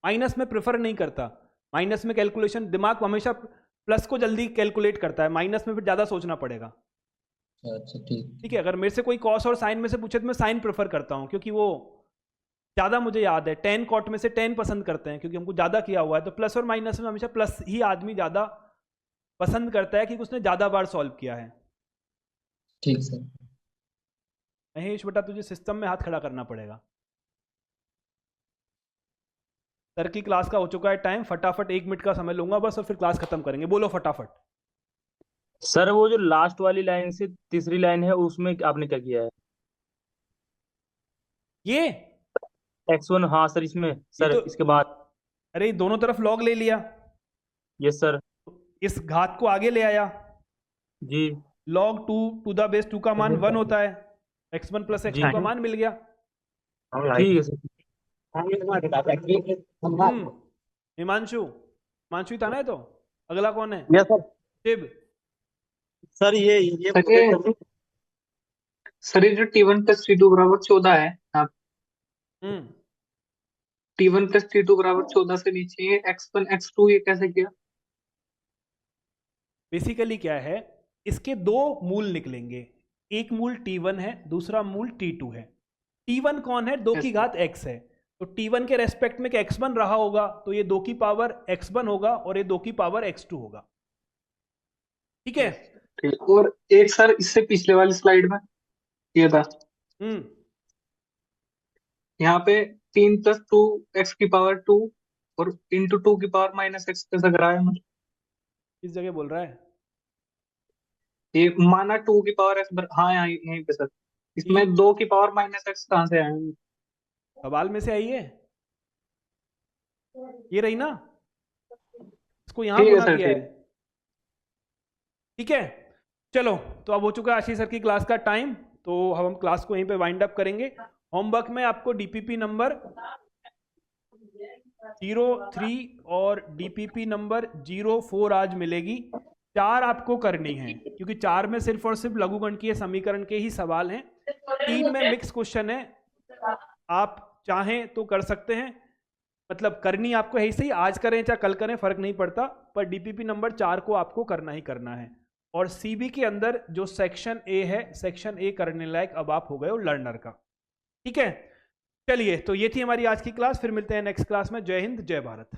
माइनस में प्रेफर नहीं करता, माइनस में कैलकुलेशन दिमाग हमेशा प्लस को जल्दी कैलकुलेट करता है, माइनस में फिर ज्यादा सोचना पड़ेगा। अच्छा ठीक। ठीक है, अगर मेरे से कोई कॉस और साइन में से पूछे तो मैं साइन प्रेफर करता हूं, क्योंकि वो ज्यादा मुझे याद है। टेन कॉट में से 10 पसंद करते हैं क्योंकि हमको ज्यादा किया हुआ है, तो प्लस और माइनस में हमेशा प्लस ही आदमी ज्यादा पसंद करता है क्योंकि उसने ज्यादा बार सॉल्व किया है। ठीक सर। महेश बेटा तुझे सिस्टम में हाथ खड़ा करना पड़ेगा। सर की क्लास का हो चुका है टाइम, फटाफट 1 मिनट का समय लूंगा बस और फिर क्लास खत्म करेंगे। बोलो फटाफट। सर वो जो लास्ट वाली लाइन से तीसरी लाइन है उसमें आपने क्या किया है, ये x1, हाँ सर इसमें, सर तो इसके बाद। अरे दोनों तरफ लॉग ले लिया, यस सर। इस घात को आगे ले आया, जी log 2 टू द बेस 2 का मान 1 होता है, x1 प्लस x2 का मान मिल गया। ठीक है सर। हिमांशु, हिमांशु ही था ना ये तो। अगला कौन है, यस सर। शिव। सर ये सर ये जो t1 प्लस t2 बराबर 14 है, आप हम्म t1 प्लस t2 बराबर 14 से नीचे ये x1 x2 ये कैसे किया? बेसिकली क्या है, इसके दो मूल निकलेंगे, एक मूल t1 है, दूसरा मूल t2 है। t1 कौन है? 2 की घात x है, तो t1 के रेस्पेक्ट में x1 रहा होगा तो ये 2 की पावर x1 होगा और ये 2 की पावर x2 होगा। ठीक है। ठीक। और एक सर इससे पिछले वाली स्लाइड में ये था, यहाँ पे 3 + 2x की पावर 2 और इंटू 2 की पावर -x कैसे कराया मतलब? किस जगह बोल रहा है? ये माना 2 की पावर x हाँ यहाँ यहीं पे सर, इसमें 2 की पावर -x कहाँ से आए? सवाल में से आई है, ये रही ना, इसको यहां ठीक है गुना सर, किया है। ठीक। ठीक है, चलो तो अब हो चुका है आशीष सर की क्लास का टाइम, तो हम क्लास को यहीं पे वाइंड अप करेंगे। होमवर्क में आपको डीपीपी नंबर 03 और डीपीपी नंबर 04 आज मिलेगी। 4 आपको करनी है, क्योंकि 4 में सिर्फ और सिर्फ लघुगणकीय समीकरण के ही सवाल हैं। 3 में मिक्स क्वेश्चन है, आप चाहें तो कर सकते हैं, मतलब करनी आपको है सही, आज करें चाहे कल करें फर्क नहीं पड़ता, पर डीपीपी नंबर 4 को आपको करना ही करना है। और सीबी के अंदर जो सेक्शन ए है, सेक्शन ए करने लायक अब आप हो गए हो लर्नर का। ठीक है, चलिए तो ये थी हमारी आज की क्लास, फिर मिलते हैं नेक्स्ट क्लास में। जय हिंद, जय भारत।